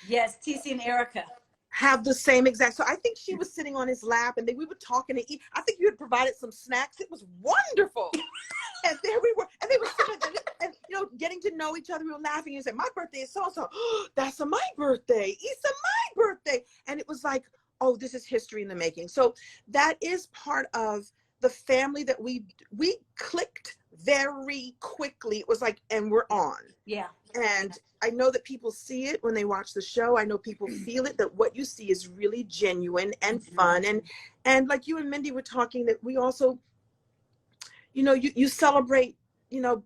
Yes, TC and Erica have the same exact. So I think she was sitting on his lap, and then we were talking to eat. I think you had provided some snacks. It was wonderful. And there we were, and they were sitting and getting to know each other. We were laughing and said, my birthday is so-and-so. That's my birthday. It's my birthday. And it was like, oh, this is history in the making. So that is part of the family that we clicked very quickly. It was like, and we're on. Yeah. And I know that people see it when they watch the show. I know people feel it, that what you see is really genuine and fun. And like you and Mindy were talking, that we also, you celebrate,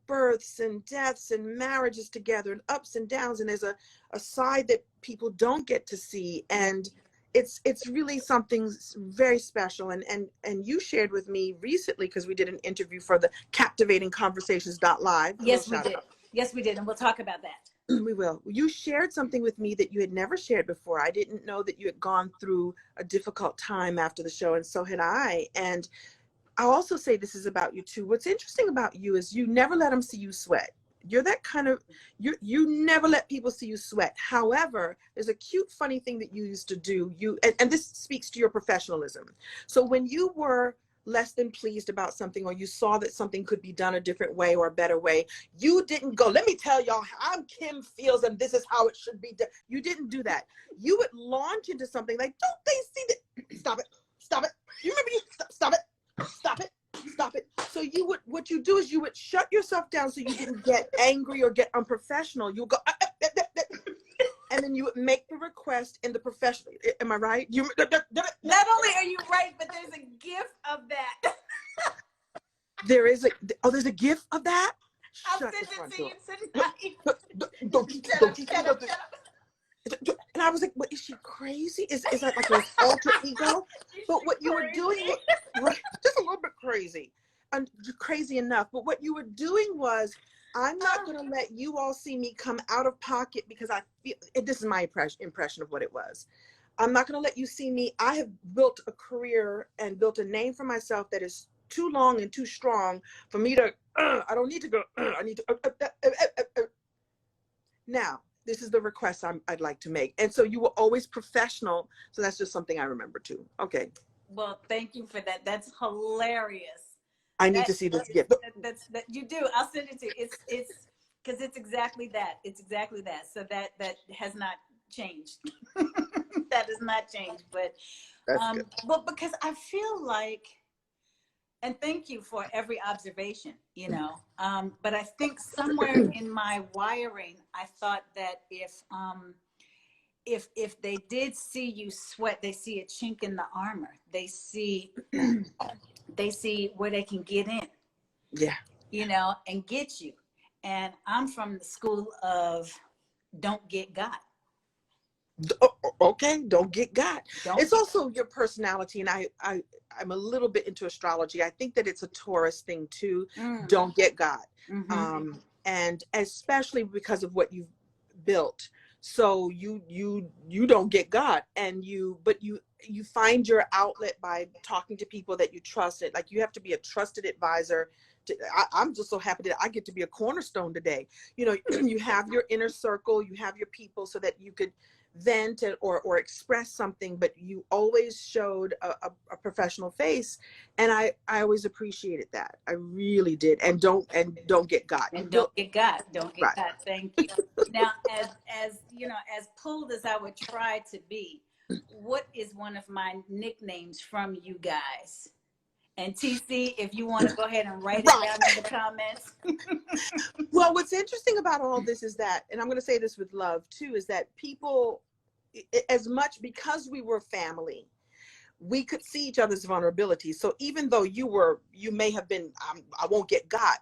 births and deaths and marriages together and ups and downs. And there's a side that people don't get to see. And it's really something very special. And you shared with me recently, because we did an interview for the captivatingconversations.live. Yes, we did. Yes, we did. And we'll talk about that. We will. You shared something with me that you had never shared before. I didn't know that you had gone through a difficult time after the show, and so had I. And I'll also say this is about you too. What's interesting about you is you never let them see you sweat. You're that kind of, you never let people see you sweat. However, there's a cute, funny thing that you used to do. And this speaks to your professionalism. So when you were less than pleased about something, or you saw that something could be done a different way or a better way, you didn't go, let me tell y'all, I'm Kim Fields and this is how it should be done. You didn't do that. You would launch into something like, don't they see that? Stop it. You remember stop it. So what you do is you would shut yourself down so you didn't get angry or get unprofessional. You would go, and then you would make the request in the professional. Am I right? Not only are you right, but there's a gif of that. There's a gif of that? I'll Shut send the front it to door. you tonight. Don't you and I was like, what, is she crazy? Is that like an alter ego? But what you were doing, just a little bit crazy. And crazy enough. But what you were doing was, I'm not going to let you all see me come out of pocket, because I feel, this is my impression of what it was. I'm not going to let you see me. I have built a career and built a name for myself that is too long and too strong for me to, I don't need to go, I need to, Now, this is the request I'd like to make. And so you were always professional. So that's just something I remember too. Okay. Well, thank you for that. That's hilarious. I need to see this gift. That you do. I'll send it to you. It's because it's exactly that. It's exactly that. So that has not changed. That has not changed. But well, because I feel like, and thank you for every observation, you know. But I think somewhere in my wiring, I thought that if they did see you sweat, they see a chink in the armor. They see where they can get in. Yeah. You know, and get you. And I'm from the school of don't get got. Okay, don't get got. Don't it's also your personality, and I'm a little bit into astrology. I think that it's a Taurus thing too. Don't get got. And especially because of what you've built. So you don't get got, and you find your outlet by talking to people that you trust. It like you have to be a trusted advisor. I'm just so happy that I get to be a cornerstone today. You know, you have your inner circle, you have your people, so that you could vent or express something, but you always showed a professional face, and I always appreciated that. I really did. And don't get got. And don't get got. Don't get Right. got. Thank you. Now, as you know, as pulled as I would try to be, what is one of my nicknames from you guys? And TC, if you want to go ahead and write it down in the comments. Well, what's interesting about all this is that, and I'm going to say this with love too, is that people, as much because we were family, we could see each other's vulnerabilities. So even though you may have been, I won't get got.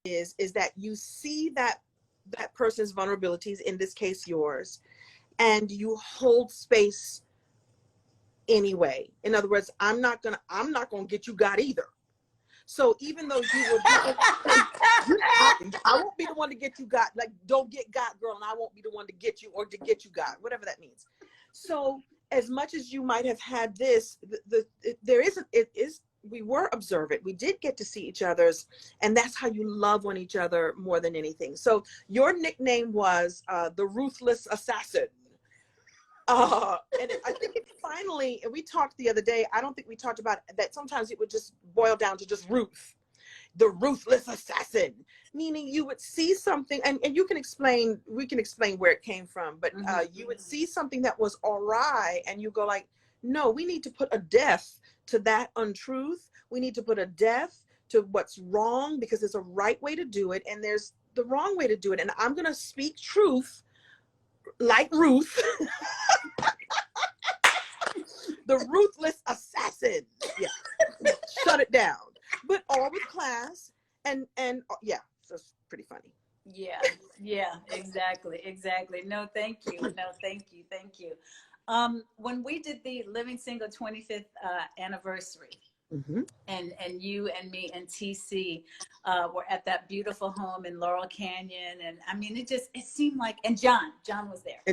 Is that you see that person's vulnerabilities, in this case yours, and you hold space anyway. In other words, I'm not gonna get you got either. So even though you would I won't be the one to get you got, like, don't get got, girl, and I won't be the one to get you, or to get you got, whatever that means. So as much as you might have had this, we were observant. We did get to see each other's, and that's how you love on each other more than anything. So your nickname was the Ruthless Assassin. And I think it finally, we talked the other day, I don't think we talked about that sometimes it would just boil down to just Ruth, the Ruthless Assassin, meaning you would see something, and we can explain where it came from, but you would see something that was awry, and you go like, no, we need to put a death to that untruth. We need to put a death to what's wrong, because there's a right way to do it, and there's the wrong way to do it. And I'm going to speak truth like Ruth. The Ruthless Assassin. Yeah. Shut it down. But all with class, and yeah, so it's pretty funny. Yeah, exactly. No, thank you. When we did the Living Single 25th anniversary, and you and me and TC were at that beautiful home in Laurel Canyon, and I mean, it seemed like, and John was there.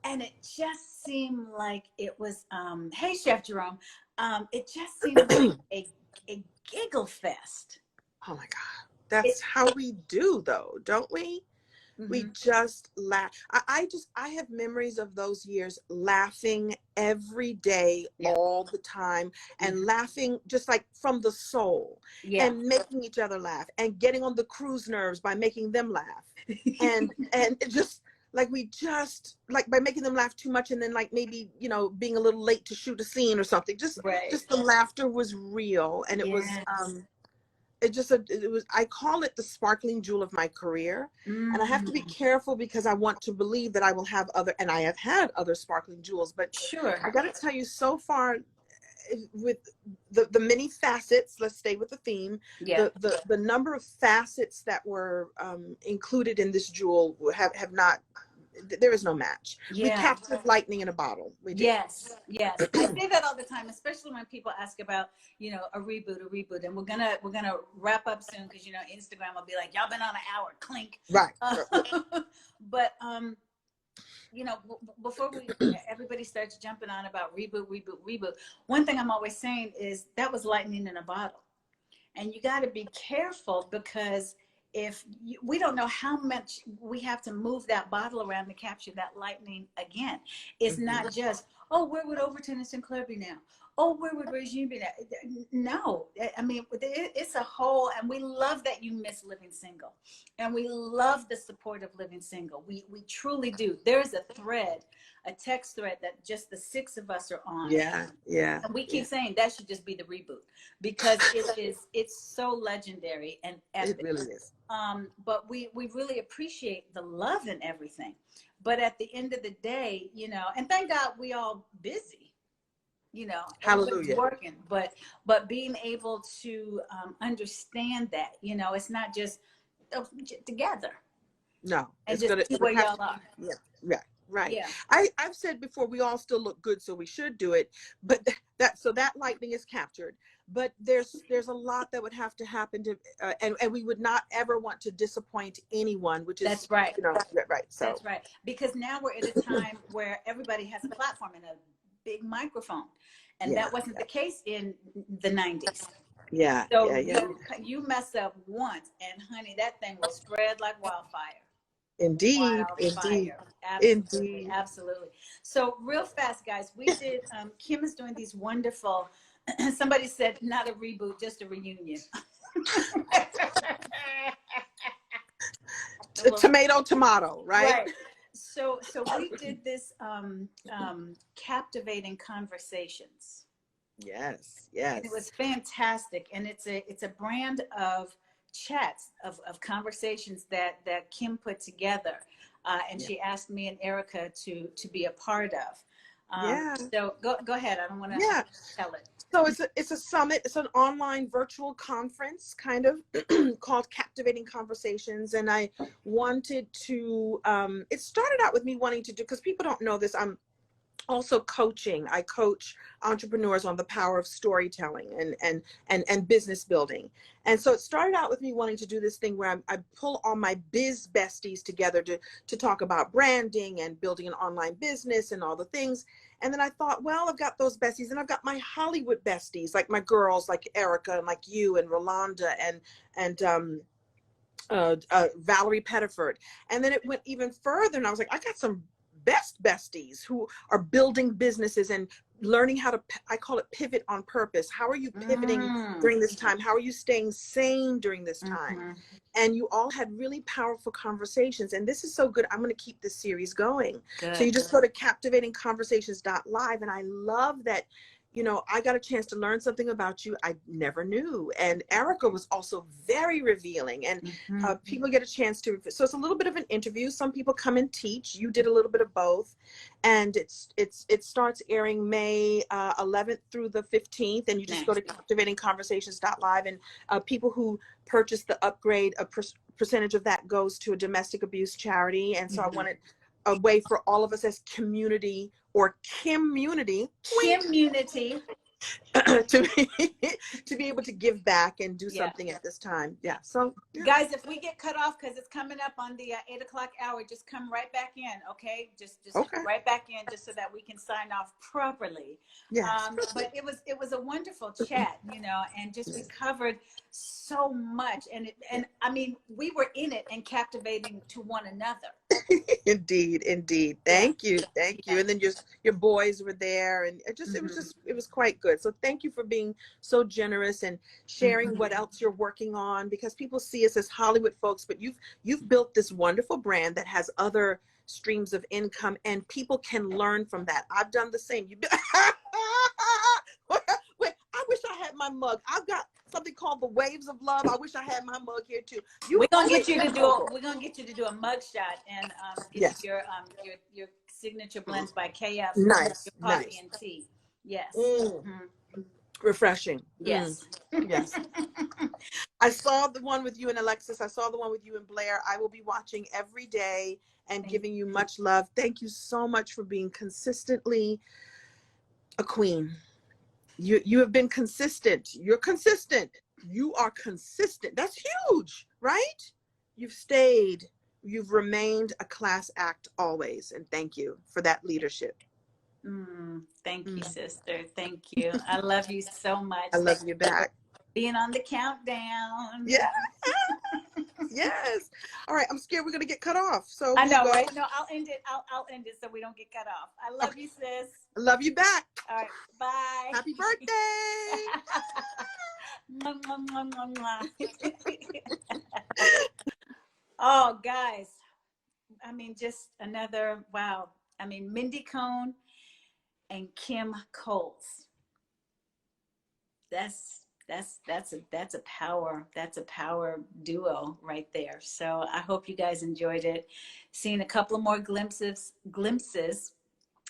And it just seemed like it was, hey, Chef Jerome, it just seemed like a giggle fest. Oh my God. That's how we do, though, don't we? We just laugh. I have memories of those years laughing every day, all the time, and laughing just like from the soul, and making each other laugh, and getting on the crew's nerves by making them laugh. and it just, like, we just, like, by making them laugh too much, and then, like, maybe, you know, being a little late to shoot a scene or something, just the laughter was real, and it was I call it the sparkling jewel of my career. And I have to be careful, because I want to believe that I will have other, and I have had other sparkling jewels, but I got to tell you, so far, with the many facets, let's stay with the theme, the number of facets that were included in this jewel have not there is no match. We Yeah. captured lightning in a bottle. We did. Yes, yes. I say that all the time, especially when people ask about, a reboot, and we're gonna wrap up soon because Instagram will be like, y'all been on an hour, clink. Right. But before everybody starts jumping on about reboot, one thing I'm always saying is that was lightning in a bottle, and you got to be careful because we don't know how much we have to move that bottle around to capture that lightning again. It's not just, oh, where would Overton and Sinclair be now? Oh, where would Regine be now? No, I mean, it's a whole, and we love that you miss living single. And we love the support of living single. We truly do. There's a thread, a text thread that just the 6 of us are on. Yeah. And we keep saying that should just be the reboot because it's so legendary and epic. It really is. But we really appreciate the love and everything. But at the end of the day, and thank God we all busy, Hallelujah. working, but being able to understand that, it's not just together. No. And just see where y'all are. Yeah. Right. Yeah. I've said before, we all still look good, so we should do it. But that lightning is captured. But there's a lot that would have to happen to, and we would not ever want to disappoint anyone, which is That's right. Right. So that's right. Because now we're at a time where everybody has a platform and a big microphone, and that wasn't the case in the 90s. Yeah. So you mess up once, and honey, that thing will spread like wildfire. Indeed. Absolutely. So real fast, guys, we did, Kim is doing these wonderful, somebody said not a reboot, just a reunion. Tomato, right? So we did this captivating conversations. Yes. And it was fantastic, and it's a brand of chats of conversations that Kim put together, and she asked me and Erica to be a part of. So go ahead. I don't want to tell it. So it's a summit. It's an online virtual conference, kind of called Captivating Conversations. And I wanted to. It started out with me wanting to do, because people don't know this. I'm also coaching. I coach entrepreneurs on the power of storytelling and business building. And so it started out with me wanting to do this thing where I pull all my biz besties together to talk about branding and building an online business and all the things. And then I thought, well, I've got those besties, and I've got my Hollywood besties, like my girls, like Erica and like you and Rolanda and Valerie Pettiford. And then it went even further, and I was like, I got some besties who are building businesses and learning how to, I call it pivot on purpose. How are you pivoting during this time? How are you staying sane during this time? And you all had really powerful conversations, and this is so good. I'm going to keep this series going. Good. So you just go to captivatingconversations.live, and I love that, I got a chance to learn something about you I never knew. And Erica was also very revealing, and people get a chance to, so it's a little bit of an interview. Some people come and teach. You did a little bit of both. And it starts airing May 11th through the 15th. And you just go to captivatingconversations.live, and people who purchase the upgrade, a percentage of that goes to a domestic abuse charity. And so I wanted a way for all of us as community or community to be able to give back and do something at this time. So guys, if we get cut off because it's coming up on the 8 o'clock hour, just come right back in. Okay, just right back in, just so that we can sign off properly. But it was a wonderful chat, and just we covered so much, and I mean, we were in it and captivating to one another. Indeed. Thank you. And then your boys were there, and it was quite good. So thank you for being so generous and sharing what else you're working on, because people see us as Hollywood folks, but you've built this wonderful brand that has other streams of income, and people can learn from that. I've done the same. Wait, I wish I had my mug. I've got something called the Waves of Love. I wish I had my mug here too. We're gonna get you to do a mug shot and get your signature blends by KF. Nice. Coffee and tea. Yes. Refreshing. Yes. Yes. I saw the one with you and Alexis. I saw the one with you and Blair. I will be watching every day and Thank giving you much love. Thank you so much for being consistently a queen. You have been consistent. You're consistent. You are consistent. That's huge, right? You've stayed. You've remained a class act always. And thank you for that leadership. Thank you, sister. Thank you. I love you so much. I love Thank you back. being on the countdown. Yeah. Yes. All right. I'm scared we're going to get cut off. So I here you know, go. right? No, I'll end it. I'll end it so we don't get cut off. I love you, sis. I love you back. All right. Bye. Happy birthday. Mwah, mwah, mwah, mwah, mwah. Oh, guys. I mean, just another wow. I mean, Mindy Cohn and Kim Coles. That's a power duo right there. So I hope you guys enjoyed it. Seeing a couple of more glimpses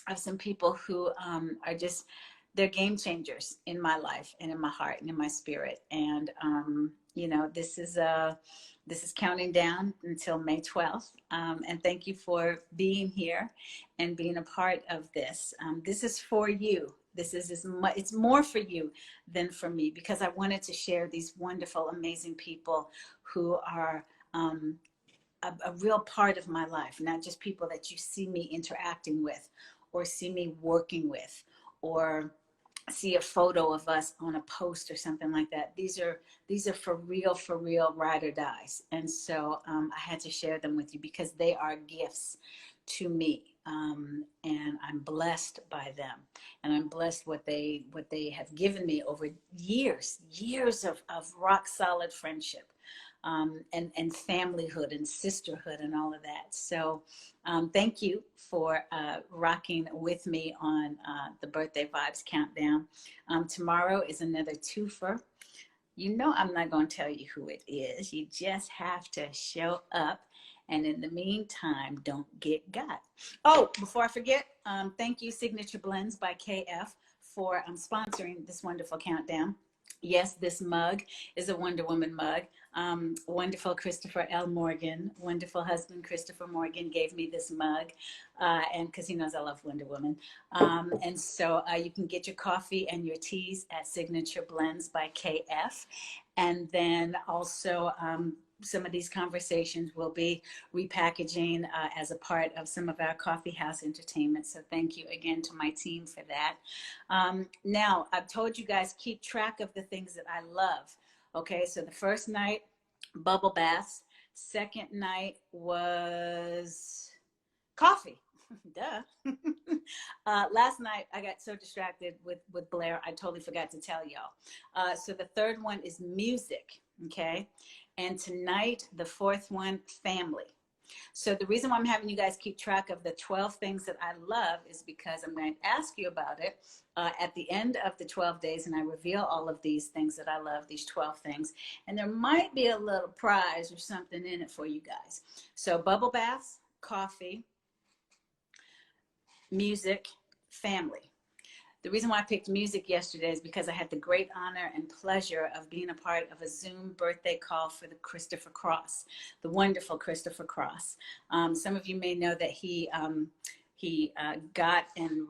of some people who are just, they're game changers in my life and in my heart and in my spirit. And you know, this is counting down until May 12th. And thank you for being here and being a part of this. This is for you. This is it's more for you than for me, because I wanted to share these wonderful, amazing people who are a real part of my life, not just people that you see me interacting with or see me working with or see a photo of us on a post or something like that. These are for real ride or dies. And so I had to share them with you because they are gifts to me. And I'm blessed by them, and I'm blessed what they have given me over years of rock solid friendship, and familyhood and sisterhood and all of that. So thank you for rocking with me on the Birthday Vibes Countdown. Tomorrow is another twofer. You know I'm not going to tell you who it is. You just have to show up. And in the meantime, don't get got. Oh, before I forget, thank you, SignatureBlendsByKF, for sponsoring this wonderful countdown. Yes, this mug is a Wonder Woman mug. Wonderful Christopher L. Morgan, wonderful husband Christopher Morgan gave me this mug, and because he knows I love Wonder Woman. And so you can get your coffee and your teas at SignatureBlendsByKF. And then also some of these conversations will be repackaging as a part of some of our coffee house entertainment. So thank you again to my team for that. Now, I've told you guys, keep track of the things that I love. Okay, so the first night, bubble baths. Second night was coffee. Duh. Last night, I got so distracted with Blair, I totally forgot to tell y'all. So the third one is music, okay? And tonight, the fourth one, family. So the reason why I'm having you guys keep track of the 12 things that I love is because I'm going to ask you about it at the end of the 12 days, and I reveal all of these things that I love, these 12 things. And there might be a little prize or something in it for you guys. So bubble baths, coffee, music, family. The reason why I picked music yesterday is because I had the great honor and pleasure of being a part of a Zoom birthday call for the Christopher Cross, the wonderful Christopher Cross. Some of you may know that he got and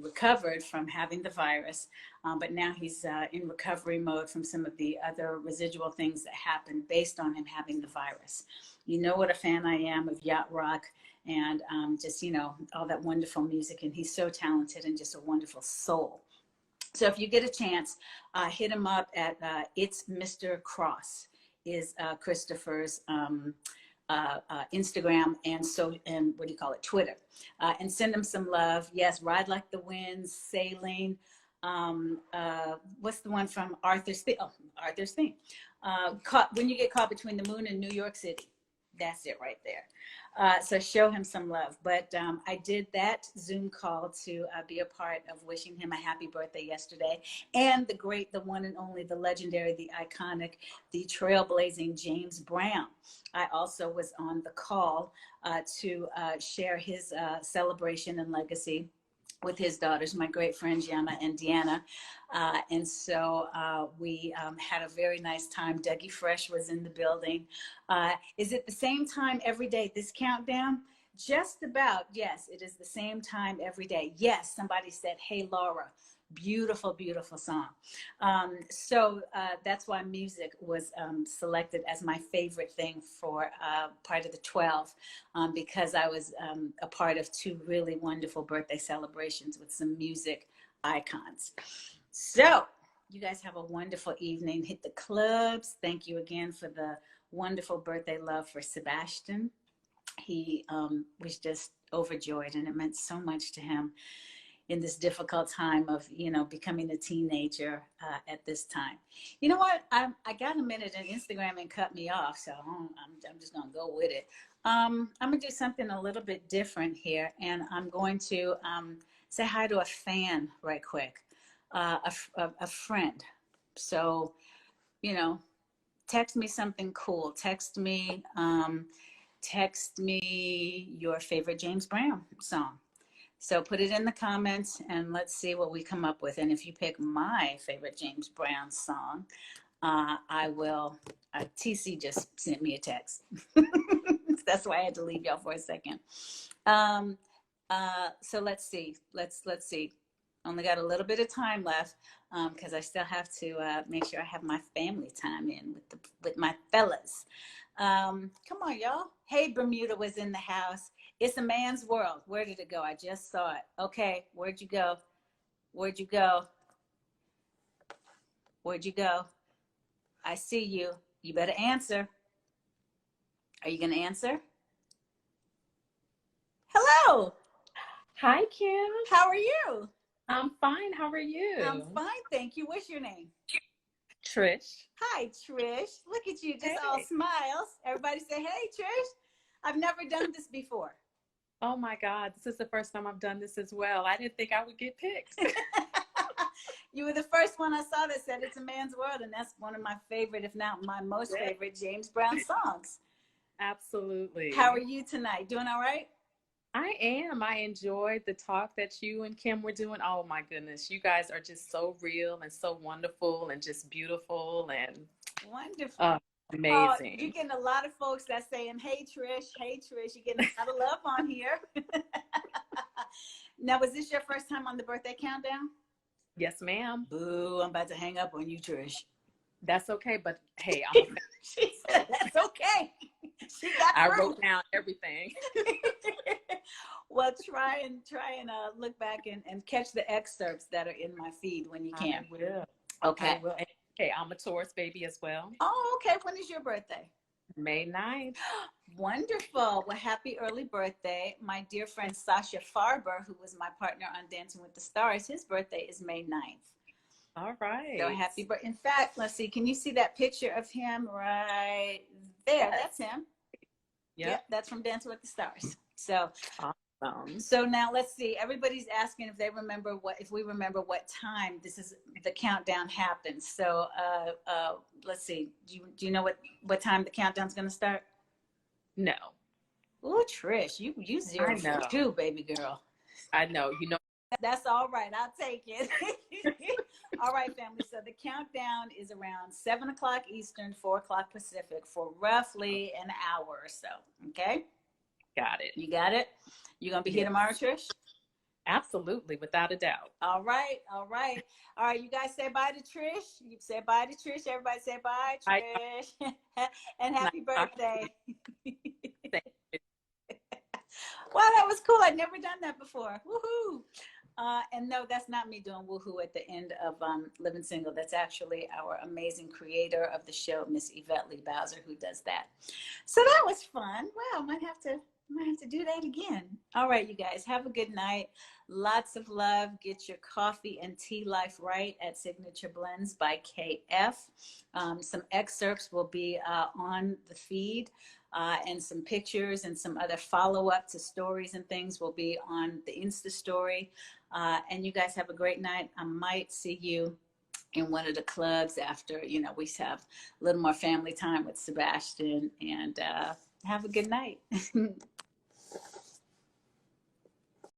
recovered from having the virus, but now he's in recovery mode from some of the other residual things that happened based on him having the virus. You know what a fan I am of yacht rock and just, you know, all that wonderful music. And he's so talented and just a wonderful soul. So if you get a chance, hit him up at It's Mr. Cross is Christopher's Instagram and what do you call it, Twitter, and send him some love. Yes, Ride Like the Wind, Sailing. What's the one from Arthur's Theme? Oh, Arthur's Theme. When You Get Caught Between the Moon and New York City. That's it right there. So show him some love. But I did that Zoom call to be a part of wishing him a happy birthday yesterday. And the great, the one and only, the legendary, the iconic, the trailblazing James Brown. I also was on the call to share his celebration and legacy with his daughters, my great friend Gianna and Deanna. And so we had a very nice time. Dougie Fresh was in the building. Is it the same time every day, this countdown? Just about, yes. It is the same time every day. Yes, somebody said, "Hey, Laura." Beautiful, beautiful song. That's why music was selected as my favorite thing for part of the 12, because I was a part of two really wonderful birthday celebrations with some music icons. So, you guys have a wonderful evening. Hit the clubs. Thank you again for the wonderful birthday love for Sebastian. He was just overjoyed, and it meant so much to him in this difficult time of, becoming a teenager at this time. You know what? I got a minute on Instagram and cut me off, so I'm just going to go with it. I'm going to do something a little bit different here, and I'm going to say hi to a fan right quick, a friend. So, text me something cool. Text me your favorite James Brown song. So put it in the comments and let's see what we come up with. And if you pick my favorite James Brown song, I will, TC just sent me a text. That's why I had to leave y'all for a second. So let's see. Let's see. Only got a little bit of time left because I still have to make sure I have my family time in with my fellas. Come on, y'all. Hey, Bermuda was in the house. It's a man's world. Where did it go? I just saw it. Okay, where'd you go? Where'd you go? Where'd you go? I see you. You better answer. Are you going to answer? Hello. Hi, Kim. How are you? I'm fine. How are you? I'm fine, thank you. What's your name? Trish. Hi, Trish. Look at you, just Hey. all smiles. Everybody say, "Hey, Trish." I've never done this before. Oh my God, this is the first time I've done this as well. I didn't think I would get picked. You were the first one I saw that said it's a man's world, and that's one of my favorite, if not my most favorite, James Brown songs. Absolutely. How are you tonight? Doing all right? I am. I enjoyed the talk that you and Kim were doing. Oh my goodness, you guys are just so real and so wonderful and just beautiful and Wonderful. amazing. You're getting a lot of folks that's saying, "Hey, Trish. Hey, Trish." You're getting a lot of love on here. Now, was this your first time on the birthday countdown? Yes, ma'am. Boo, I'm about to hang up on you, Trish. That's okay, but hey, I'm a fan. She said, "That's okay." She got I proof. wrote down everything. Well, try and look back and catch the excerpts that are in my feed when you can. I will. Okay. I will. Okay, I'm a Taurus baby as well. Oh, okay. When is your birthday? May 9th. Wonderful. Well, happy early birthday. My dear friend Sasha Farber, who was my partner on Dancing with the Stars, his birthday is May 9th. All right. So happy birthday. In fact, let's see. Can you see that picture of him right there? Yes. That's him. Yep. That's from Dancing with the Stars. So, Awesome. so now let's see. Everybody's asking if we remember what time the countdown happens. So let's see. Do you know what time the countdown's going to start? No. Ooh, Trish, you 0 for 2, baby girl. I know. You know. That's all right. I'll take it. All right, family. So the countdown is around 7 o'clock Eastern, 4 o'clock Pacific for roughly an hour or so. Okay? Got it. You got it? You going to be here tomorrow, Trish? Absolutely, without a doubt. All right. All right. All right. You guys say bye to Trish. You say bye to Trish. Everybody say bye, Trish. And happy birthday. Wow, that was cool. I'd never done that before. Woohoo. And no, that's not me doing woohoo at the end of Living Single. That's actually our amazing creator of the show, Miss Yvette Lee Bowser, who does that. So that was fun. Wow, might have to do that again. All right, you guys, have a good night. Lots of love. Get your coffee and tea life right at Signature Blends by KF. Some excerpts will be on the feed. And some pictures and some other follow-up to stories and things will be on the Insta story. And you guys have a great night. I might see you in one of the clubs after, we have a little more family time with Sebastian. And have a good night.